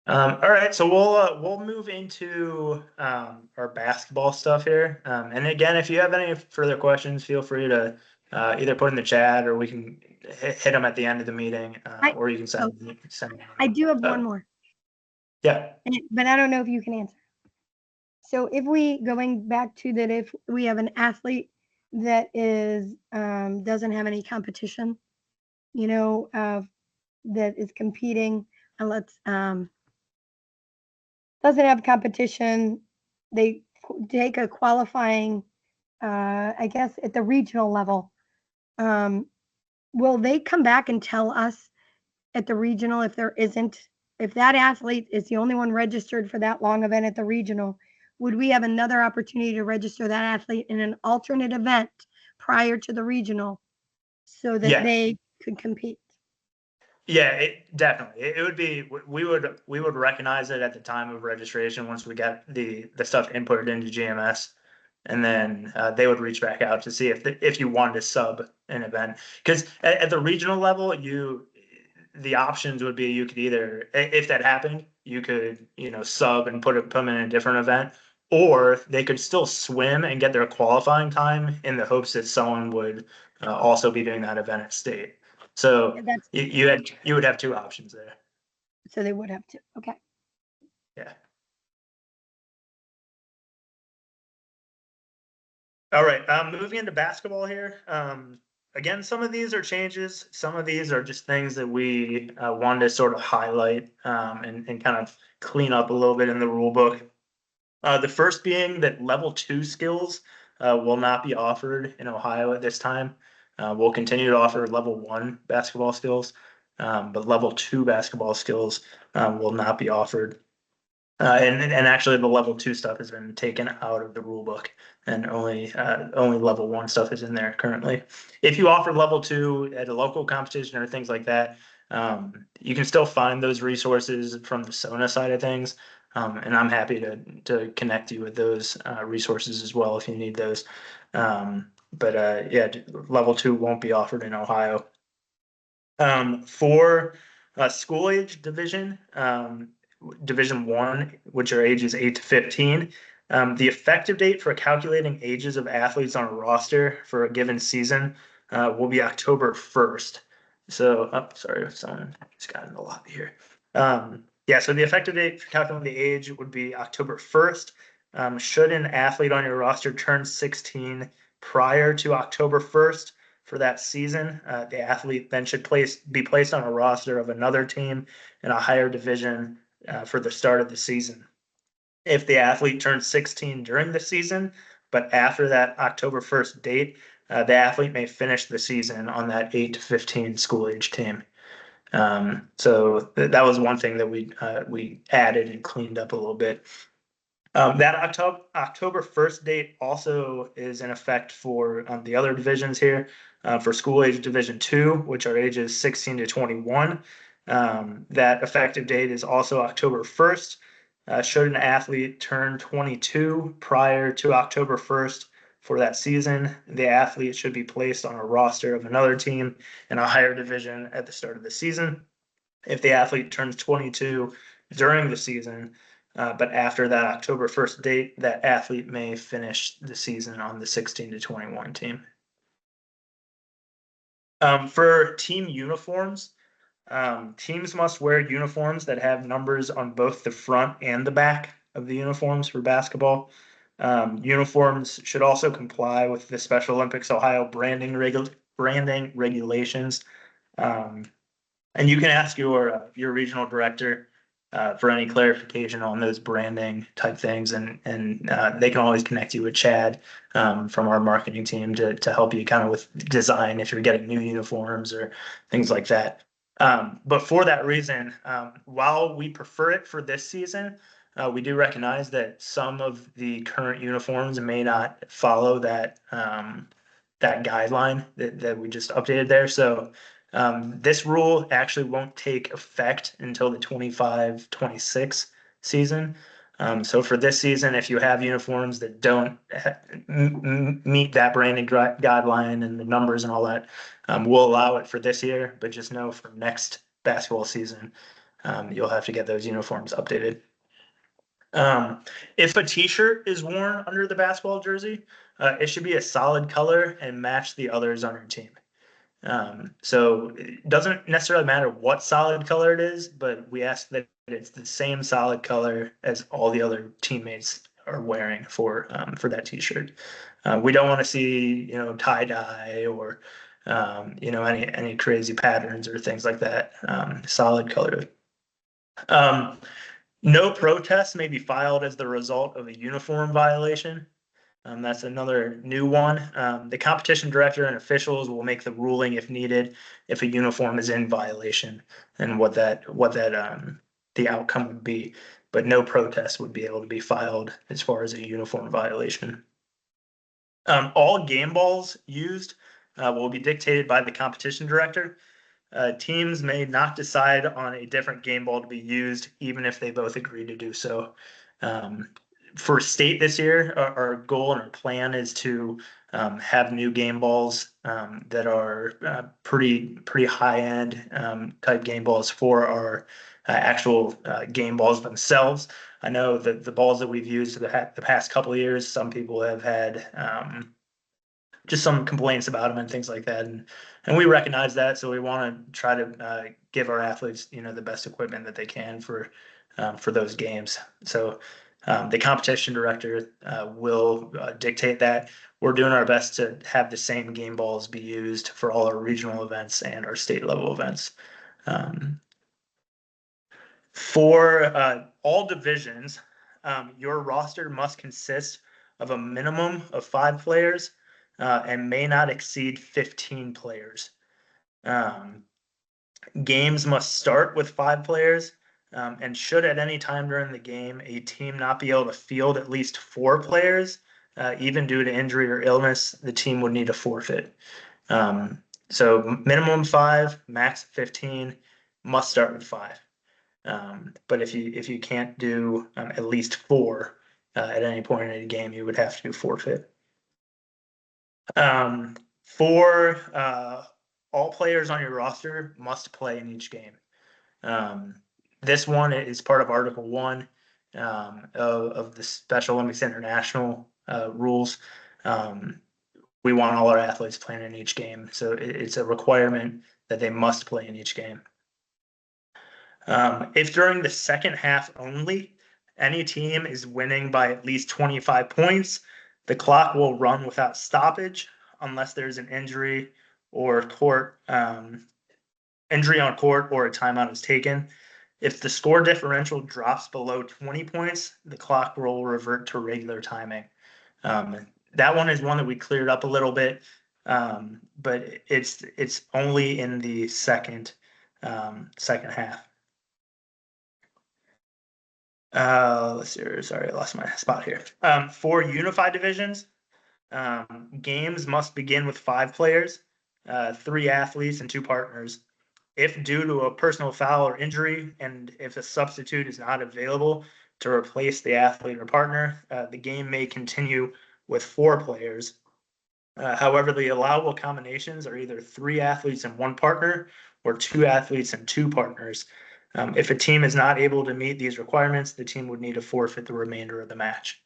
C: All right, so we'll move into our basketball stuff here. And again, if you have any further questions, feel free to either put in the chat or we can hit them at the end of the meeting, or you can send.
B: I do have one more,
C: Yeah,
B: but I don't know if you can answer. So if we, going back to that, if we have an athlete that is, doesn't have any competition, that is competing and doesn't have competition, they take a qualifying, I guess at the regional level. Will they come back and tell us at the regional if that athlete is the only one registered for that long event at the regional? Would we have another opportunity to register that athlete in an alternate event prior to the regional so that
C: Yeah.
B: they could compete?
C: yeah, definitely. It would be we would recognize it at the time of registration once we got the stuff inputted into GMS, and then they would reach back out to see if you wanted to sub an event. Because at the regional level, the options would be you could either, if that happened, you could sub and put them in a different event, or they could still swim and get their qualifying time in the hopes that someone would also be doing that event at state. So
B: Yeah, that's
C: you would have two options there.
B: so they would have to. Okay.
C: Yeah. All right. Moving into basketball here. Again, some of these are changes. Some of these are just things that we wanted to sort of highlight and kind of clean up a little bit in the rule book. The first being that level 2 skills will not be offered in Ohio at this time. We'll continue to offer level 1 basketball skills, but level 2 basketball skills will not be offered. And actually, the level 2 stuff has been taken out of the rule book, and only level 1 stuff is in there currently. If you offer level 2 at a local competition or things like that, you can still find those resources from the SONA side of things. And I'm happy to connect you with those resources as well if you need those. But yeah, level 2 won't be offered in Ohio. For school age division, Division 1, which are ages 8 to 15, the effective date for calculating ages of athletes on a roster for a given season will be October 1st. So, sorry, someone just got in the lobby here. Yeah, so the effective date for calculating the age would be October 1st. Should an athlete on your roster turn 16 prior to October 1st for that season, the athlete then should be placed on a roster of another team in a higher division for the start of the season. If the athlete turns 16 during the season, but after that October 1st date, the athlete may finish the season on that 8 to 15 school age team. So that was one thing that we added and cleaned up a little bit. That October 1st date also is in effect for the other divisions here. For school age Division 2, which are ages 16 to 21, that effective date is also October 1st. Should an athlete turn 22 prior to October 1st for that season, the athlete should be placed on a roster of another team in a higher division at the start of the season. If the athlete turns 22 during the season, but after that October 1st date, that athlete may finish the season on the 16 to 21 team. For team uniforms, teams must wear uniforms that have numbers on both the front and the back of the uniforms for basketball. Uniforms should also comply with the Special Olympics Ohio branding regulations. And you can ask your regional director for any clarification on those branding type things, and they can always connect you with Chad from our marketing team to help you kind of with design if you're getting new uniforms or things like that. But for that reason, while we prefer it for this season, we do recognize that some of the current uniforms may not follow that that guideline that we just updated there. So this rule actually won't take effect until the 25-26 season. So for this season, if you have uniforms that don't meet that branding guideline and the numbers and all that, we'll allow it for this year, but just know for next basketball season, you'll have to get those uniforms updated. If a t-shirt is worn under the basketball jersey, it should be a solid color and match the others on your team. So it doesn't necessarily matter what solid color it is, but we ask that it's the same solid color as all the other teammates are wearing for that t-shirt. We don't want to see, tie dye or, any crazy patterns or things like that. Solid color. No protest may be filed as the result of a uniform violation. That's another new one. The competition director and officials will make the ruling if needed, if a uniform is in violation, and what that the outcome would be. But no protest would be able to be filed as far as a uniform violation. All game balls used will be dictated by the competition director. Teams may not decide on a different game ball to be used, even if they both agree to do so. For state this year, our goal and our plan is to have new game balls that are pretty high end type game balls for our actual game balls themselves. I know that the balls that we've used the past couple of years, some people have had just some complaints about them and things like that, and we recognize that, so we want to try to give our athletes the best equipment that they can for those games. So the competition director will dictate that. We're doing our best to have the same game balls be used for all our regional events and our state level events. For all divisions, your roster must consist of a minimum of 5 players and may not exceed 15 players. Games must start with 5 players. And should at any time during the game a team not be able to field at least 4 players, even due to injury or illness, the team would need a forfeit. So minimum 5, max 15, must start with 5. But if you can't do at least 4 at any point in a game, you would have to forfeit. For all players on your roster must play in each game. This one is part of Article 1 of the Special Olympics International rules. We want all our athletes playing in each game, so it's a requirement that they must play in each game. If during the second half only, any team is winning by at least 25 points, the clock will run without stoppage unless there's an injury or injury on court or a timeout is taken. If the score differential drops below 20 points, the clock will revert to regular timing. That one is one that we cleared up a little bit, but it's only in the second half. Let's see. Sorry, I lost my spot here. For unified divisions, games must begin with 5 players, 3 athletes, and 2 partners. If due to a personal foul or injury, and if a substitute is not available to replace the athlete or partner, the game may continue with 4 players. However, the allowable combinations are either 3 athletes and 1 partner or 2 athletes and 2 partners. If a team is not able to meet these requirements, the team would need to forfeit the remainder of the match.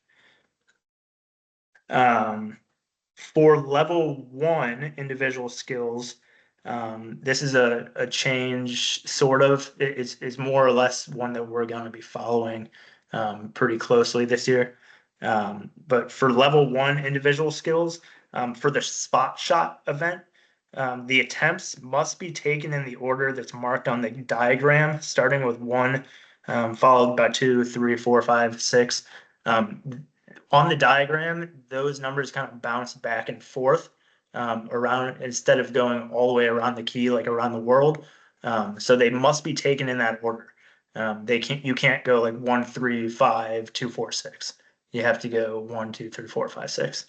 C: For level 1 individual skills, this is a change, sort of. It's more or less one that we're going to be following pretty closely this year. But for level 1 individual skills, for the spot shot event, the attempts must be taken in the order that's marked on the diagram, starting with 1 followed by 2, 3, 4, 5, 6. On the diagram, those numbers kind of bounce back and forth around instead of going all the way around the key, like around the world. So they must be taken in that order. You can't go like 1, 3, 5, 2, 4, 6. You have to go 1, 2, 3, 4, 5, 6.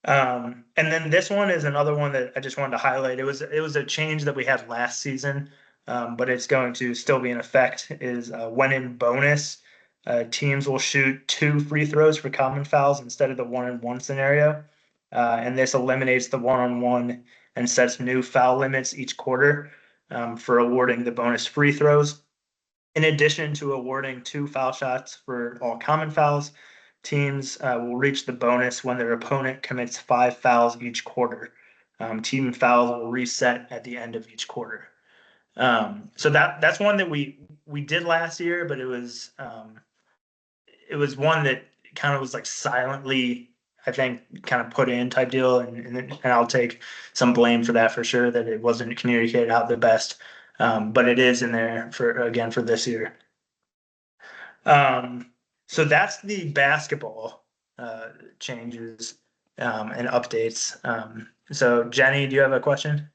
C: And then this one is another one that I just wanted to highlight. It was a change that we had last season, but it's going to still be in effect. Is when in bonus, teams will shoot 2 free throws for common fouls instead of the 1-on-1 scenario, and this eliminates the 1-on-1 and sets new foul limits each quarter for awarding the bonus free throws. In addition to awarding 2 foul shots for all common fouls, teams will reach the bonus when their opponent commits 5 fouls each quarter. Team fouls will reset at the end of each quarter. So that's one that we did last year, but it was one that kind of was like silently, I think, kind of put in type deal, and I'll take some blame for that for sure, that it wasn't communicated out the best. But it is in there for this year. So that's the basketball changes and updates. So Jenny, do you have a question?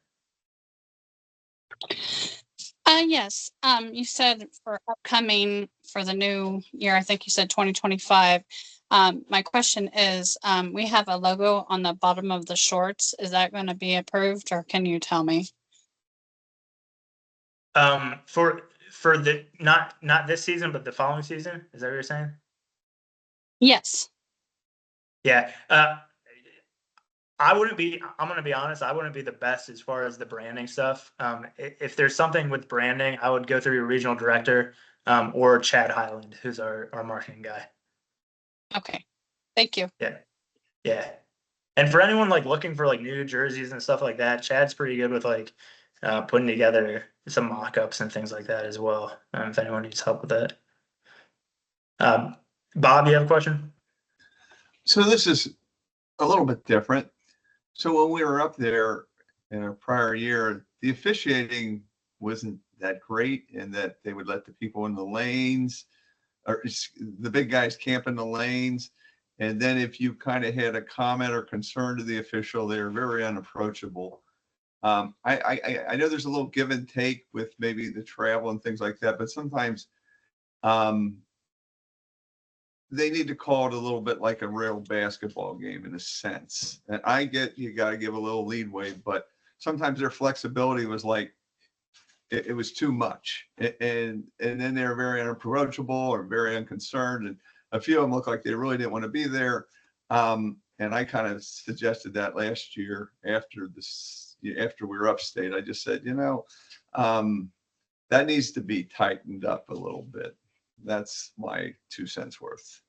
L: Yes. You said for upcoming for the new year, I think you said 2025. My question is, we have a logo on the bottom of the shorts. Is that going to be approved, or can you tell me?
C: For the not this season, but the following season, is that what you're saying?
L: Yes.
C: Yeah. I'm gonna be honest, I wouldn't be the best as far as the branding stuff. If there's something with branding, I would go through your regional director, or Chad Highland, who's our marketing guy.
L: Okay. Thank you.
C: Yeah. And for anyone like looking for like new jerseys and stuff like that, Chad's pretty good with like putting together some mock-ups and things like that as well. If anyone needs help with that. Bob, you have a question?
M: So this is a little bit different. So when we were up there in a prior year, the officiating wasn't that great, in that they would let the people in the lanes, or the big guys camp in the lanes. And then if you kind of had a comment or concern to the official, they were very unapproachable. I know there's a little give and take with maybe the travel and things like that, but sometimes they need to call it a little bit like a real basketball game in a sense. And I get you got to give a little leeway, but sometimes their flexibility was like, it was too much. And then they were very unapproachable or very unconcerned. And a few of them looked like they really didn't want to be there. And I kind of suggested that last year after we were upstate. I just said, that needs to be tightened up a little bit. That's my 2 cents worth.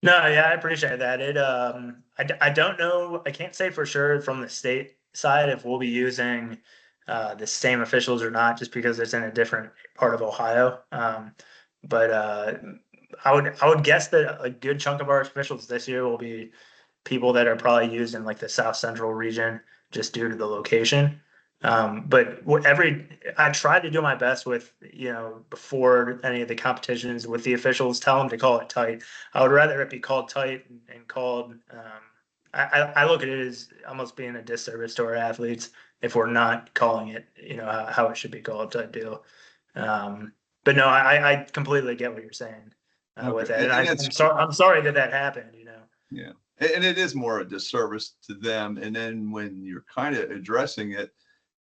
C: No, yeah, I appreciate that. I don't know. I can't say for sure from the state side if we'll be using the same officials or not, just because it's in a different part of Ohio. But I would guess that a good chunk of our officials this year will be people that are probably used in like the South Central region, just due to the location. But I tried to do my best with, before any of the competitions with the officials, tell them to call it tight. I would rather it be called tight and called, I look at it as almost being a disservice to our athletes if we're not calling it, how it should be called type deal. But no, I completely get what you're saying with that. And I'm sorry that happened,
M: Yeah. And it is more a disservice to them. And then when you're kind of addressing it,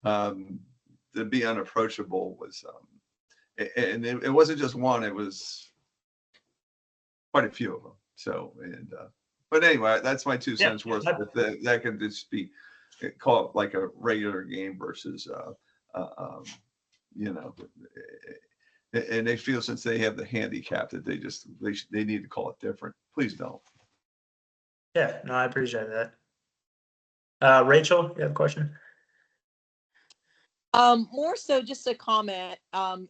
M: to be unapproachable was, and it wasn't just one, it was quite a few of them. So, but anyway, that's my 2 cents worth. That could just be called like a regular game versus, and they feel since they have the handicap that they need to call it different. Please don't.
C: Yeah, no, I appreciate that. Rachel, you have a question?
N: More so just a comment.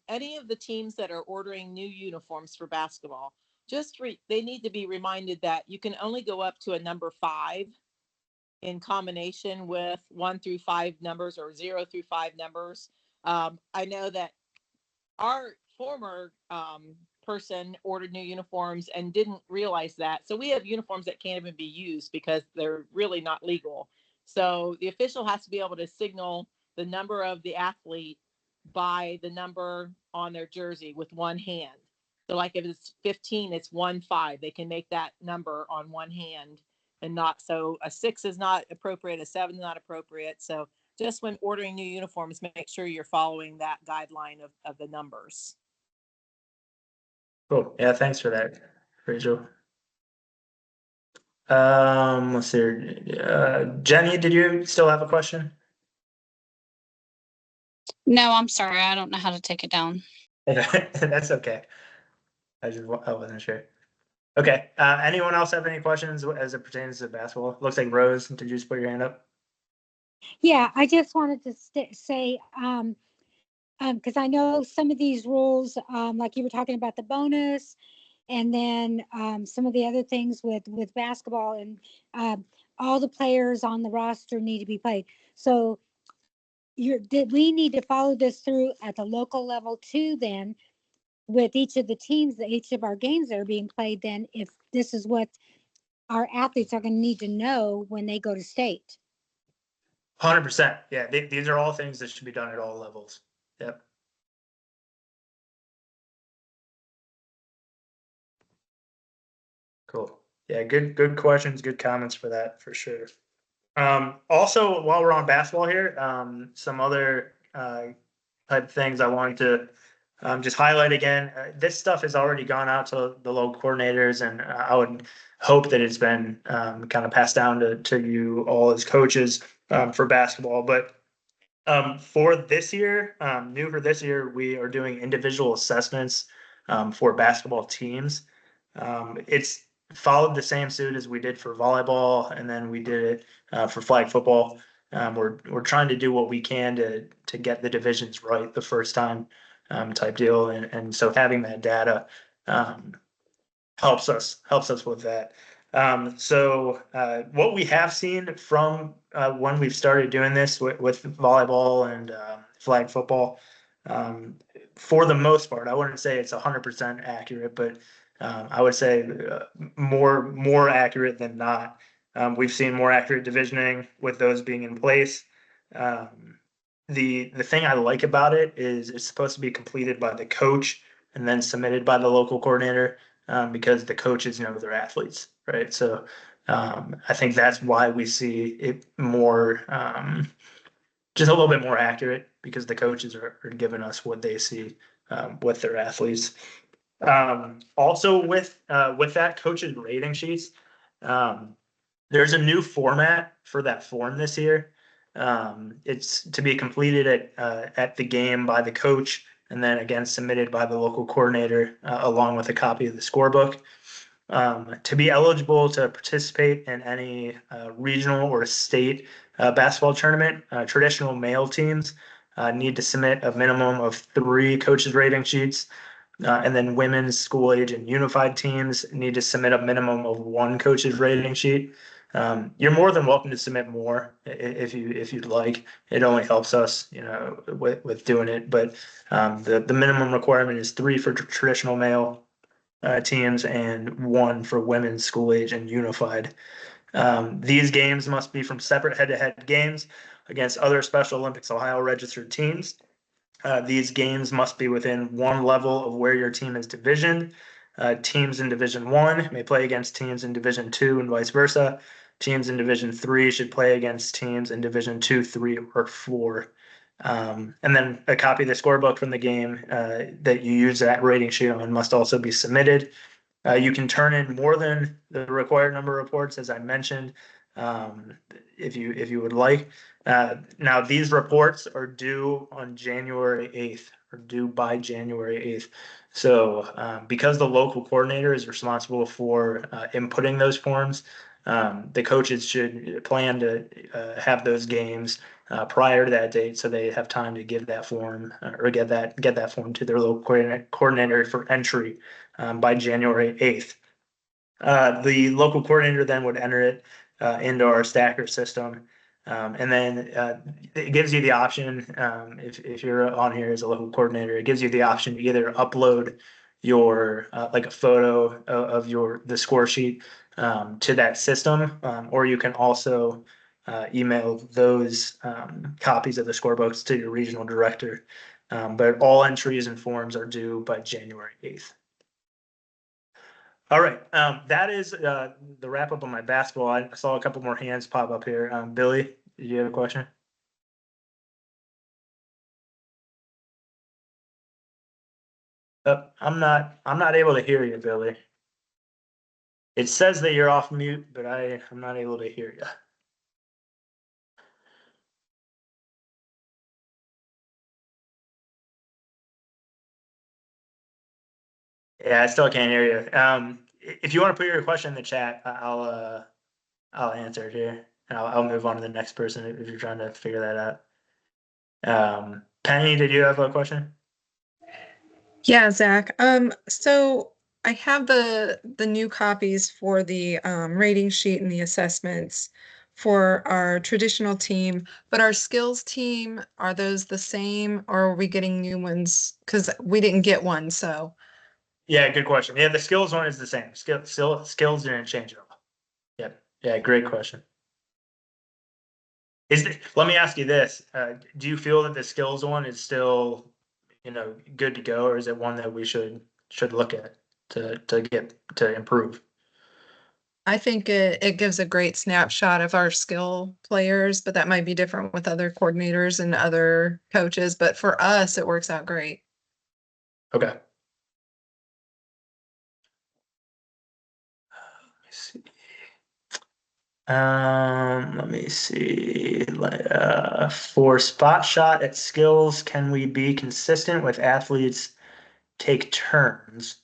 N: Any of the teams that are ordering new uniforms for basketball, they need to be reminded that you can only go up to a number 5 in combination with 1 through 5 numbers or 0 through 5 numbers. I know that our former person ordered new uniforms and didn't realize that. So we have uniforms that can't even be used because they're really not legal. So the official has to be able to signal the number of the athlete by the number on their jersey with one hand. So like if it's 15, it's 1-5. They can make that number on one hand and not, so a 6 is not appropriate, a 7 is not appropriate. So just when ordering new uniforms, make sure you're following that guideline of the numbers.
C: Cool. Yeah, thanks for that, Rachel. Let's see. Jenny, did you still have a question?
L: No, I'm sorry. I don't know how to take it down.
C: That's okay. I wasn't sure. Okay. Anyone else have any questions as it pertains to basketball? Looks like Rose, did you just put your hand up?
O: Yeah, I just wanted to say, because I know some of these rules, like you were talking about the bonus, and then some of the other things with basketball, and all the players on the roster need to be played. So did we need to follow this through at the local level too then, with each of the teams, each of our games that are being played, then if this is what our athletes are going to need to know when they go to state?
C: 100%. Yeah, these are all things that should be done at all levels. Yep. Cool. Yeah, good questions, good comments for that, for sure. Also, while we're on basketball here, some other type of things I wanted to just highlight again. This stuff has already gone out to the local coordinators, and I would hope that it's been kind of passed down to you all as coaches for basketball. But for this year, new for this year, we are doing individual assessments for basketball teams. It's followed the same suit as we did for volleyball, and then we did it for flag football. We're trying to do what we can to get the divisions right the first time, type deal, and so having that data helps us with that. So what we have seen from when we've started doing this with volleyball and flag football, for the most part, I wouldn't say it's 100% accurate, but I would say more accurate than not. We've seen more accurate divisioning with those being in place. The thing I like about it is it's supposed to be completed by the coach and then submitted by the local coordinator, because the coaches know their athletes, right? So I think that's why we see it more, just a little bit more accurate, because the coaches are giving us what they see with their athletes. Also with that, coaches rating sheets, there's a new format for that form this year. It's to be completed at the game by the coach, and then again submitted by the local coordinator along with a copy of the scorebook. To be eligible to participate in any regional or state basketball tournament, traditional male teams need to submit a minimum of 3 coaches rating sheets. And then women's, school age, and unified teams need to submit a minimum of 1 coach's rating sheet. You're more than welcome to submit more if you'd like. It only helps us, with doing it. But the minimum requirement is 3 for traditional male teams and 1 for women's, school age, and unified. These games must be from separate head-to-head games against other Special Olympics Ohio registered teams. These games must be within 1 level of where your team is divisioned. Teams in Division 1 may play against teams in Division 2 and vice versa. Teams in Division 3 should play against teams in Division 2, 3, or 4. And then a copy of the scorebook from the game that you use that rating sheet on must also be submitted. You can turn in more than the required number of reports, as I mentioned, if you would like. Now, these reports are due on January 8th, or due by January 8th. So because the local coordinator is responsible for inputting those forms, the coaches should plan to have those games prior to that date, so they have time to give that form or get that form to their local coordinator for entry by January 8th. The local coordinator then would enter it into our stacker system. And then it gives you the option, if you're on here as a local coordinator, it gives you the option to either upload your like a photo of the score sheet to that system, or you can also email those copies of the scorebooks to your regional director. But all entries and forms are due by January 8th. All right, that is the wrap up on my basketball. I saw a couple more hands pop up here. Billy, did you have a question? I'm not able to hear you, Billy. It says that you're off mute, but I'm not able to hear you. Yeah, I still can't hear you. If you want to put your question in the chat, I'll answer it here. And I'll move on to the next person if you're trying to figure that out. Penny, did you have a question?
P: Yeah, Zach. So I have the new copies for the rating sheet and the assessments for our traditional team, but our skills team, are those the same or are we getting new ones? Because we didn't get one, so.
C: Yeah, good question. Yeah, the skills one is the same. Skills didn't change at all. Yep. Yeah, great question. Let me ask you this. Do you feel that the skills one is still, good to go, or is it one that we should look at to improve?
P: I think it gives a great snapshot of our skill players, but that might be different with other coordinators and other coaches. But for us, it works out great.
C: Okay. Let me see. For spot shot at skills, can we be consistent with athletes take turns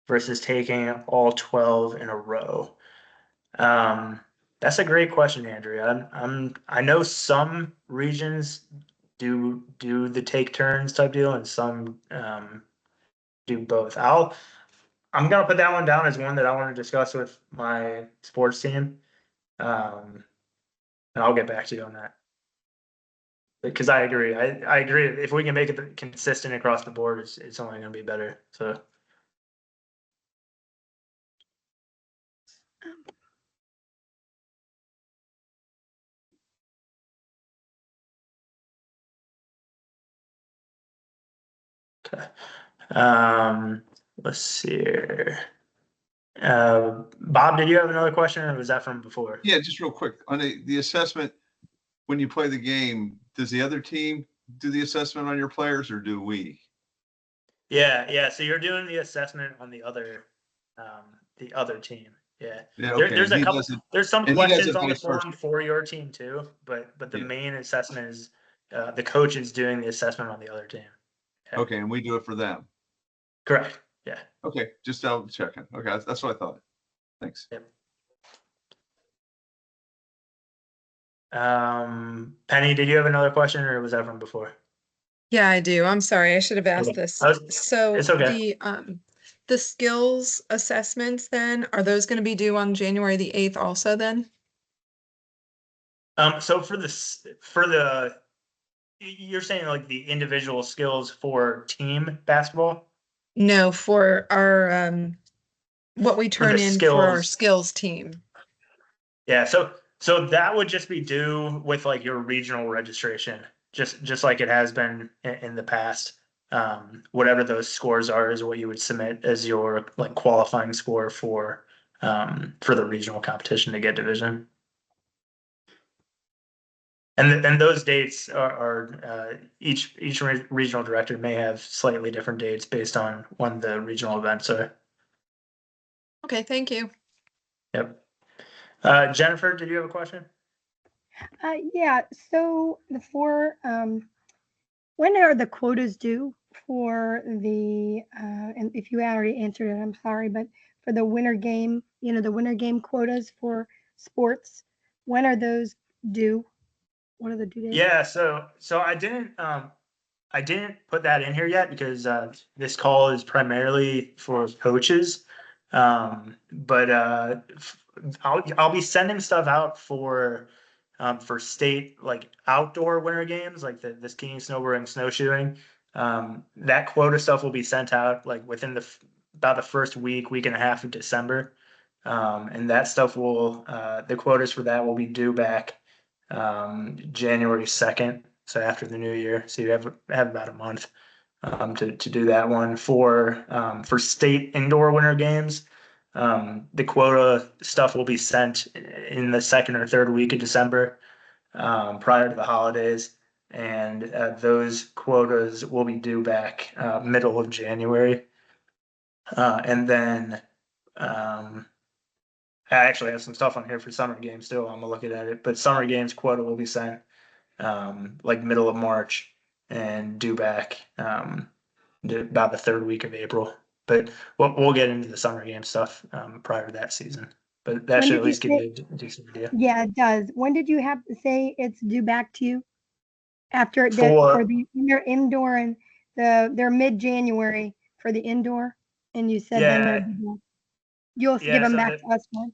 C: versus taking all 12 in a row? That's a great question, Andrea. I know some regions do the take turns type deal, and some do both. I'm gonna put that one down as one that I want to discuss with my sports team. And I'll get back to you on that. Because I agree. I agree. If we can make it consistent across the board, it's only going to be better. So. Okay. Let's see here. Bob, did you have another question, or was that from before?
M: Yeah, just real quick on the assessment. When you play the game, does the other team do the assessment on your players, or do we?
C: Yeah. So you're doing the assessment on the other team. Yeah.
M: Okay.
C: There's a couple. There's some questions on the
M: vice
C: form
M: versa.
C: for your team too, but the main assessment is the coach is doing the assessment on the other team. Yeah.
M: Okay, and we do it for them.
C: Correct. Yeah.
M: Okay, just double checking. Okay, that's what I thought. Thanks.
C: Yep. Penny, did you have another question, or was that from before?
P: Yeah, I do. I'm sorry. I should have asked
C: Okay.
P: this.
C: It's
P: So
C: okay.
P: the skills assessments then, are those going to be due on January the 8th also then?
C: So you're saying like the individual skills for team basketball?
P: No, for our what we turn in for our
C: skills.
P: skills team.
C: Yeah, so that would just be due with like your regional registration, just like it has been in the past. Whatever those scores are is what you would submit as your like qualifying score for the regional competition to get division. And those dates are each regional director may have slightly different dates based on when the regional events are.
P: Okay, thank you.
C: Yep. Jennifer, did you have a question?
B: Yeah, so when are the quotas due for the, and if you already answered it, I'm sorry, but for the winter game, the winter game quotas for sports, when are those due? What are the due dates?
C: Yeah, so I didn't put that in here yet because this call is primarily for coaches. But I'll be sending stuff out for for state like outdoor winter games, like the skiing, snowboarding, snowshoeing. That quota stuff will be sent out like within about the first week and a half of December. And that stuff will, the quotas for that will be due back January 2nd. So after the new year. So you have about a month to do that one. For state indoor winter games, the quota stuff will be sent in the second or third week of December, prior to the holidays. And those quotas will be due back middle of January. And then I actually have some stuff on here for summer games too. I'm looking at it, but summer games quota will be sent like middle of March and due back about the third week of April. But we'll get into the summer game stuff prior to that season. But that
B: When
C: should
B: did
C: at
B: you
C: least give
B: say-
C: you a decent idea.
B: Yeah, it does. When did you have to say it's due back to you? After
C: For-
B: for the indoor and they're mid-January for the indoor, and you said then
C: Yeah.
B: you'll
C: Yeah,
B: give them
C: so
B: back to us when?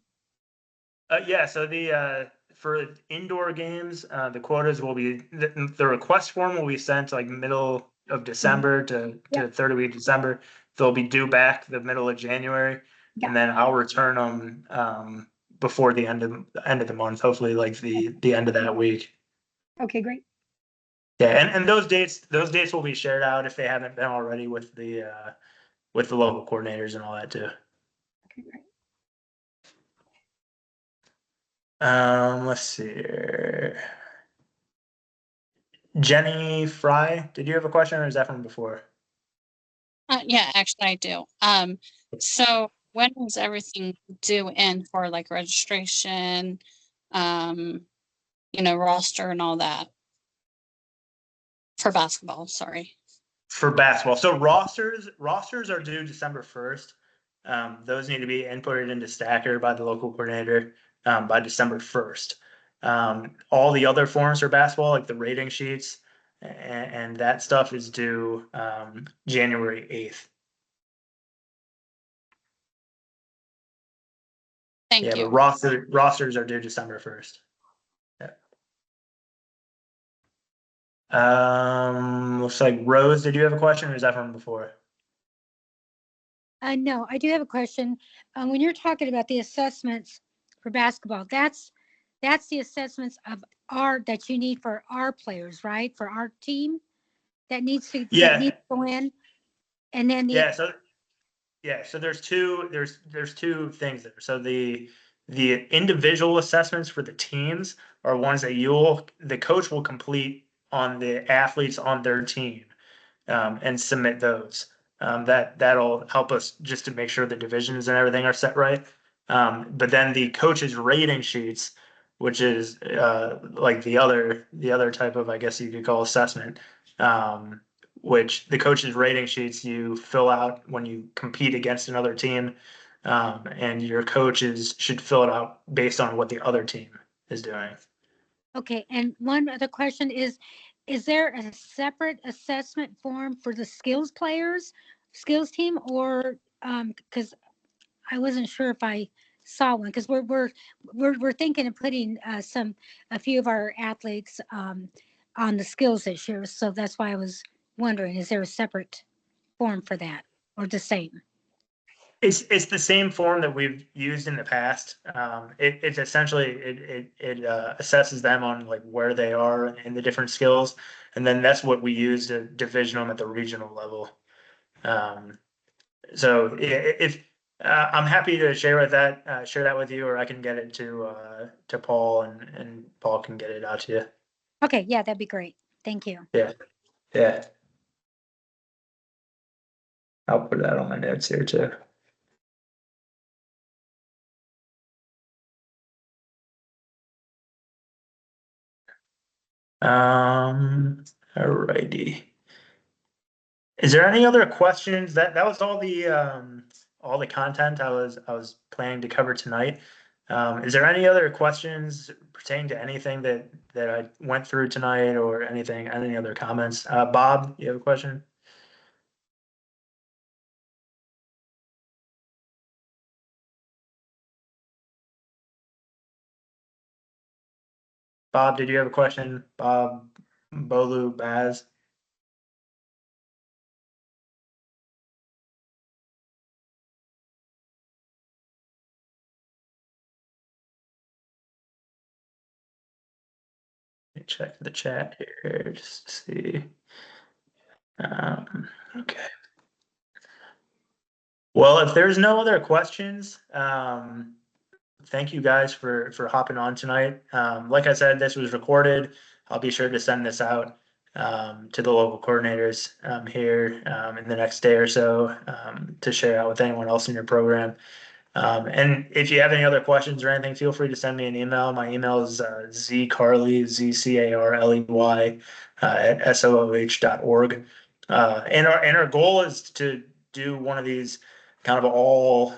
C: Yeah, so the for indoor games, the quotas will be the request form will be sent like middle of December to
B: Yep.
C: third week of December. They'll be due back the middle of January,
B: Yeah.
C: and then I'll return them before the end of the month, hopefully like the end of that week.
B: Okay, great.
C: Yeah, and those dates will be shared out if they haven't been already with the local coordinators and all that too.
B: Okay, great.
C: Let's see here. Jenny Fry, did you have a question or is that from before?
L: Yeah, actually I do. So when is everything due in for like registration, roster and all that? For basketball, sorry.
C: For basketball. So rosters are due December 1st. Those need to be inputted into Stacker by the local coordinator by December 1st. All the other forms for basketball, like the rating sheets and that stuff is due January 8th.
L: Thank
C: Yeah,
L: you.
C: but rosters are due December 1st. Looks like Rose, did you have a question or is that from before?
O: No, I do have a question. When you're talking about the assessments for basketball, that's the assessments that you need for our players, right? For our team that needs to go in, and then
C: So there's two things there. So the individual assessments for the teams are ones that the coach will complete on the athletes on their team and submit those. That'll help us just to make sure the divisions and everything are set right. But then the coach's rating sheets, which is like the other type of, I guess you could call assessment, which the coach's rating sheets you fill out when you compete against another team, and your coaches should fill it out based on what the other team is doing.
O: Okay, and one other question is there a separate assessment form for the skills team, or because I wasn't sure if I saw one, because we're thinking of putting a few of our athletes on the skills this year, so that's why I was wondering, is there a separate form for that or the same?
C: It's the same form that we've used in the past. It's essentially it assesses them on like where they are in the different skills, and then that's what we use to division them at the regional level. So if I'm happy to share that with you, or I can get it to Paul, and Paul can get it out to you.
O: Okay, yeah, that'd be great. Thank you.
C: Yeah. I'll put that on my notes here too. Alrighty. Is there any other questions? That was all the content I was planning to cover tonight. Is there any other questions pertaining to anything that I went through tonight, or any other comments? Bob, you have a question? Bob, did you have a question? Bob, Bolu, Baz? Let me check the chat here just to see. Okay. Well, if there's no other questions, thank you guys for hopping on tonight. Like I said, this was recorded. I'll be sure to send this out to the local coordinators here in the next day or so to share out with anyone else in your program. And if you have any other questions or anything, feel free to send me an email. My email is zcarley, zcarley at sooh.org. And our goal is to do one of these kind of all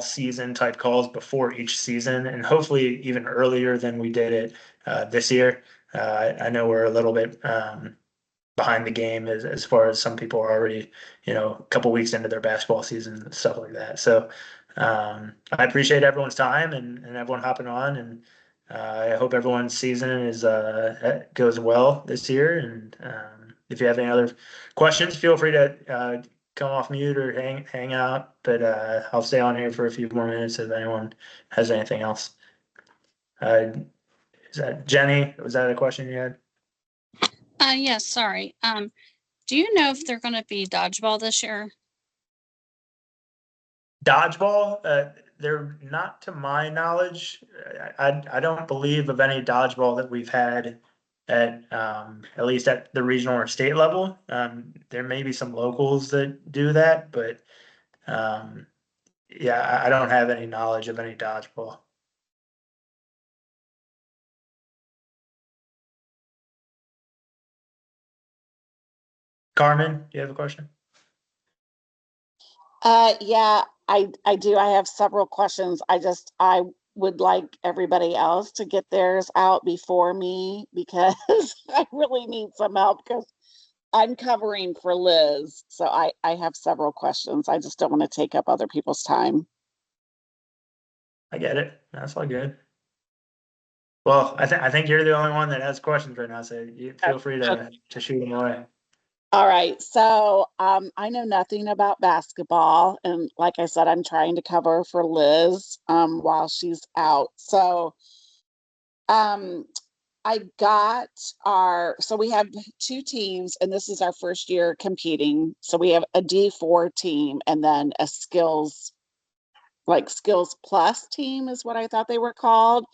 C: season type calls before each season, and hopefully even earlier than we did it this year. I know we're a little bit behind the game as far as some people are already, a couple weeks into their basketball season and stuff like that. So I appreciate everyone's time and everyone hopping on, and I hope everyone's season is goes well this year. And if you have any other questions, feel free to come off mute or hang out. But I'll stay on here for a few more minutes if anyone has anything else. Is that Jenny? Was that a question you had?
L: Yes, sorry. Do you know if they're going to be dodgeball this year?
C: Dodgeball? They're not to my knowledge. I don't believe of any dodgeball that we've had at least at the regional or state level. There may be some locals that do that, but yeah, I don't have any knowledge of any dodgeball. Carmen, do you have a question?
Q: Yeah, I do. I have several questions. I would like everybody else to get theirs out before me because I really need some help because I'm covering for Liz. So I have several questions. I just don't want to take up other people's time.
C: I get it. That's all good. Well, I think you're the only one that has questions right now, so you feel free to shoot them away.
Q: All right. So I know nothing about basketball. And like I said, I'm trying to cover for Liz while she's out. So I got so we have two teams, and this is our first year competing. So we have a D4 team and then a skills plus team is what I thought they were called,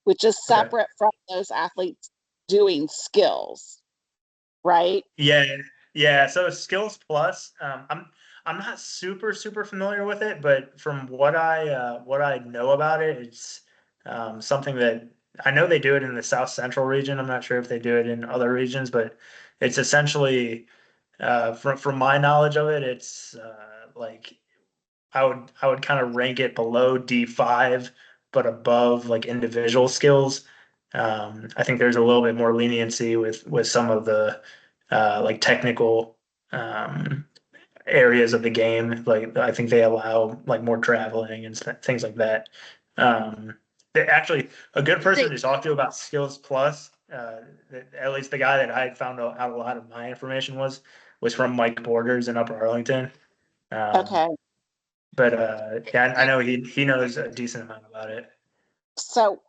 Q: which is separate from those athletes doing skills, right?
C: Yeah. So Skills Plus, I'm not super familiar with it, but from what I know about it, it's something that I know they do it in the South Central region. I'm not sure if they do it in other regions, but it's essentially from my knowledge of it, it's like I would kind of rank it below D5, but above like individual skills. I think there's a little bit more leniency with some of the like technical areas of the game. Like I think they allow like more traveling and things like that. Actually, a good person to talk to about Skills Plus, at least the guy that I had found out a lot of my information was from Mike Borders in Upper Arlington.
Q: Okay.
C: But yeah, I know he knows a decent amount about it.
Q: So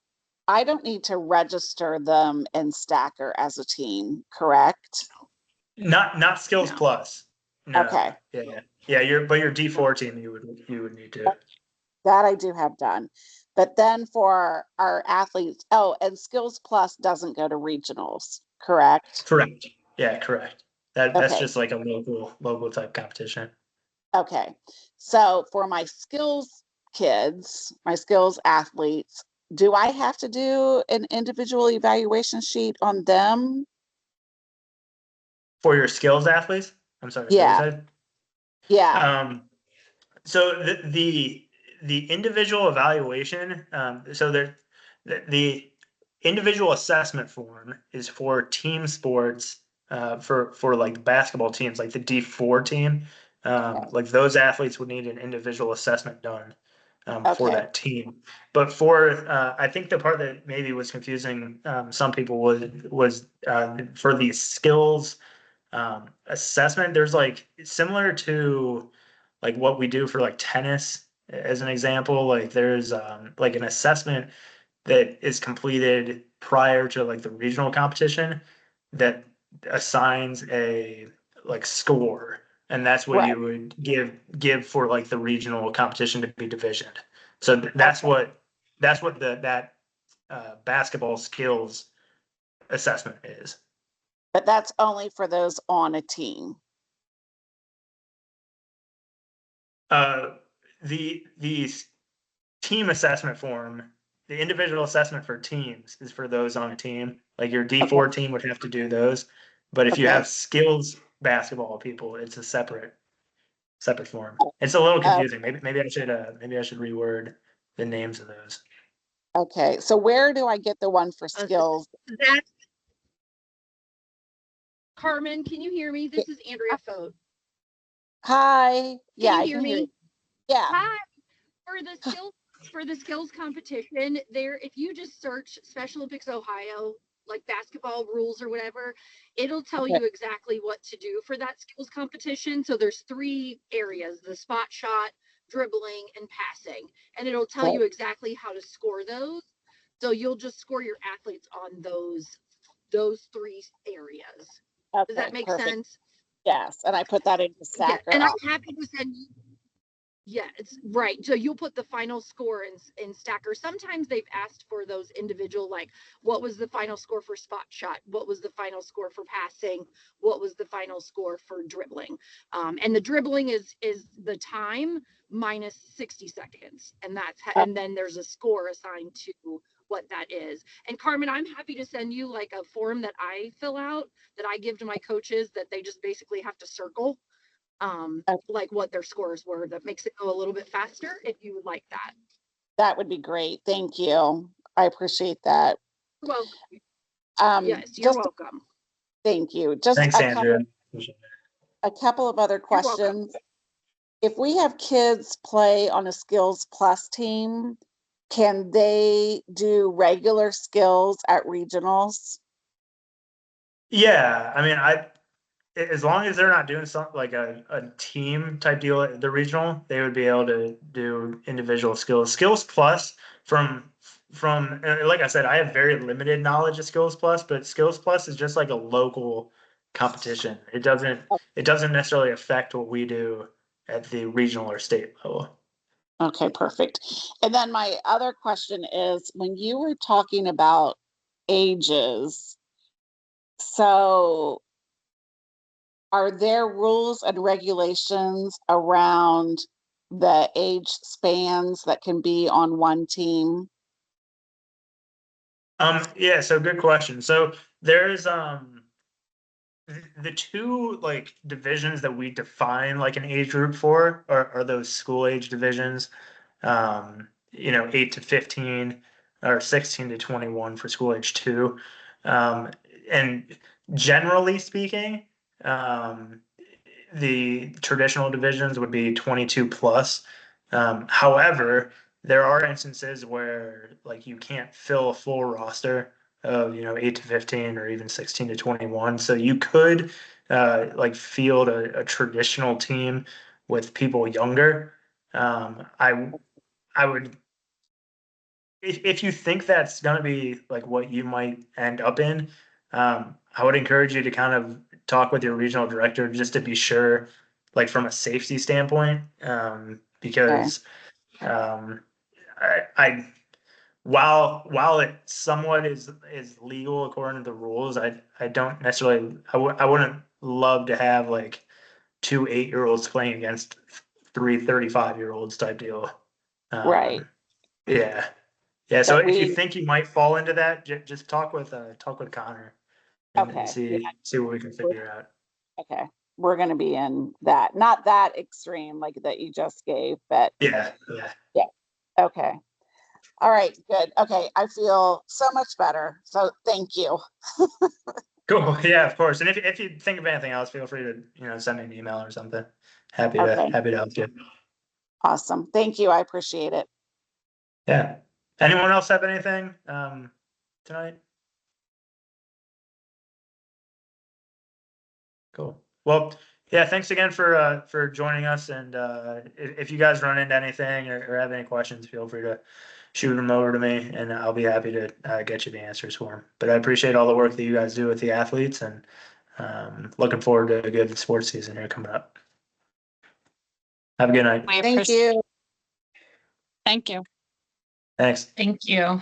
Q: I don't need to register them in Stacker as a team, correct?
C: Not Skills Plus. No.
Q: Okay.
C: Yeah. Your D4 team you would need to.
Q: That I do have done. But then for our athletes, and Skills Plus doesn't go to regionals, correct?
C: Correct. Yeah, correct. That's
Q: Okay.
C: just like a local type competition.
Q: Okay. So for my skills kids, my skills athletes, do I have to do an individual evaluation sheet on them?
C: For your skills athletes? I'm sorry.
Q: Yeah.
C: What you said?
Q: Yeah.
C: So the individual evaluation, so the individual assessment form is for team sports, for like basketball teams, like the D4 team. Like those athletes would need an individual assessment done. for
Q: Okay.
C: that team. But for, I think the part that maybe was confusing, some people was for the skills assessment, there's like similar to like what we do for like tennis as an example, like there's like an assessment that is completed prior to like the regional competition that assigns a like score, and that's what
Q: Right.
C: you would give for like the regional competition to be divisioned. So that's what that basketball skills assessment is.
Q: But that's only for those on a team.
C: The team assessment form, the individual assessment for teams is for those on a team. Like your D4 team would have to do those. But if you
Q: Okay.
C: have skills basketball people, it's a separate form. It's a little confusing. Maybe I should reword the names of those.
Q: Okay, so where do I get the one for skills?
R: That Carmen, can you hear me? This is Andrea Foad.
Q: Hi. Yeah,
R: Can
Q: I
R: you hear
Q: can hear
R: me?
Q: you. Yeah.
R: Hi. For the skills competition, there, if you just search Special Olympics Ohio, like basketball rules or whatever, it'll tell
Q: Okay.
R: you exactly what to do for that skills competition. So there's 3 areas: the spot shot, dribbling, and passing. And it'll tell
Q: Right.
R: you exactly how to score those. So you'll just score your athletes on those 3 areas. Does
Q: Okay,
R: that make
Q: perfect.
R: sense?
Q: Yes, and I put that into
R: Yeah,
Q: Stacker.
R: and I'm happy to send you. Yeah, it's right. So you'll put the final score in Stacker. Sometimes they've asked for those individual, like what was the final score for spot shot? What was the final score for passing? What was the final score for dribbling? And the dribbling is the time minus 60 seconds. And and then there's a score assigned to what that is. And Carmen, I'm happy to send you like a form that I fill out that I give to my coaches that they just basically have to circle like what their scores were. That makes it go a little bit faster if you would like that.
Q: That would be great. Thank you. I appreciate that.
R: You're welcome. Yes, you're
Q: Just
R: welcome.
Q: thank you. Just
C: Thanks,
Q: a
C: Andrea.
Q: couple of other
R: You're welcome.
Q: questions. If we have kids play on a Skills Plus team, can they do regular skills at regionals?
C: Yeah, I mean, as long as they're not doing something like a team type deal at the regional, they would be able to do individual skills. Skills Plus from like I said, I have very limited knowledge of Skills Plus, but Skills Plus is just like a local competition. It doesn't necessarily affect what we do at the regional or state level.
Q: Okay, perfect. And then my other question is, when you were talking about ages, so are there rules and regulations around the age spans that can be on one team?
C: Yeah, so good question. So there's the 2 like divisions that we define like an age group for are those school age divisions. 8 to 15 or 16 to 21 for school age 2. And generally speaking, the traditional divisions would be 22 plus. However, there are instances where like you can't fill a full roster of 8 to 15 or even 16 to 21. So you could like field a traditional team with people younger. I would, if you think that's going to be like what you might end up in, I would encourage you to kind of talk with your regional director just to be sure, like from a safety standpoint, because I while it somewhat is legal according to the rules, I don't necessarily I wouldn't love to have like 2 8-year-olds playing against 3 35-year-olds type deal.
Q: Right.
C: Yeah. Yeah. So
Q: But
C: if you
Q: we,
C: think you might fall into that, just talk with Connor and
Q: okay,
C: see what we can figure out.
Q: okay, we're gonna be in that, not that extreme like that you just gave, but
C: Yeah.
Q: yeah, okay. All right, good. Okay, I feel so much better. So thank you.
C: Cool. Yeah, of course. And if you think of anything else, feel free to send me an email or something. Happy
Q: Okay.
C: to help you.
Q: Awesome. Thank you. I appreciate it.
C: Yeah. Anyone else have anything tonight? Cool. Well, yeah, thanks again for joining us. And if you guys run into anything or have any questions, feel free to shoot them over to me, and I'll be happy to get you the answers for them. But I appreciate all the work that you guys do with the athletes, and looking forward to a good sports season here coming up. Have a good night.
L: We
Q: Thank you.
L: Thank you.
C: Thanks.
I: Thank you.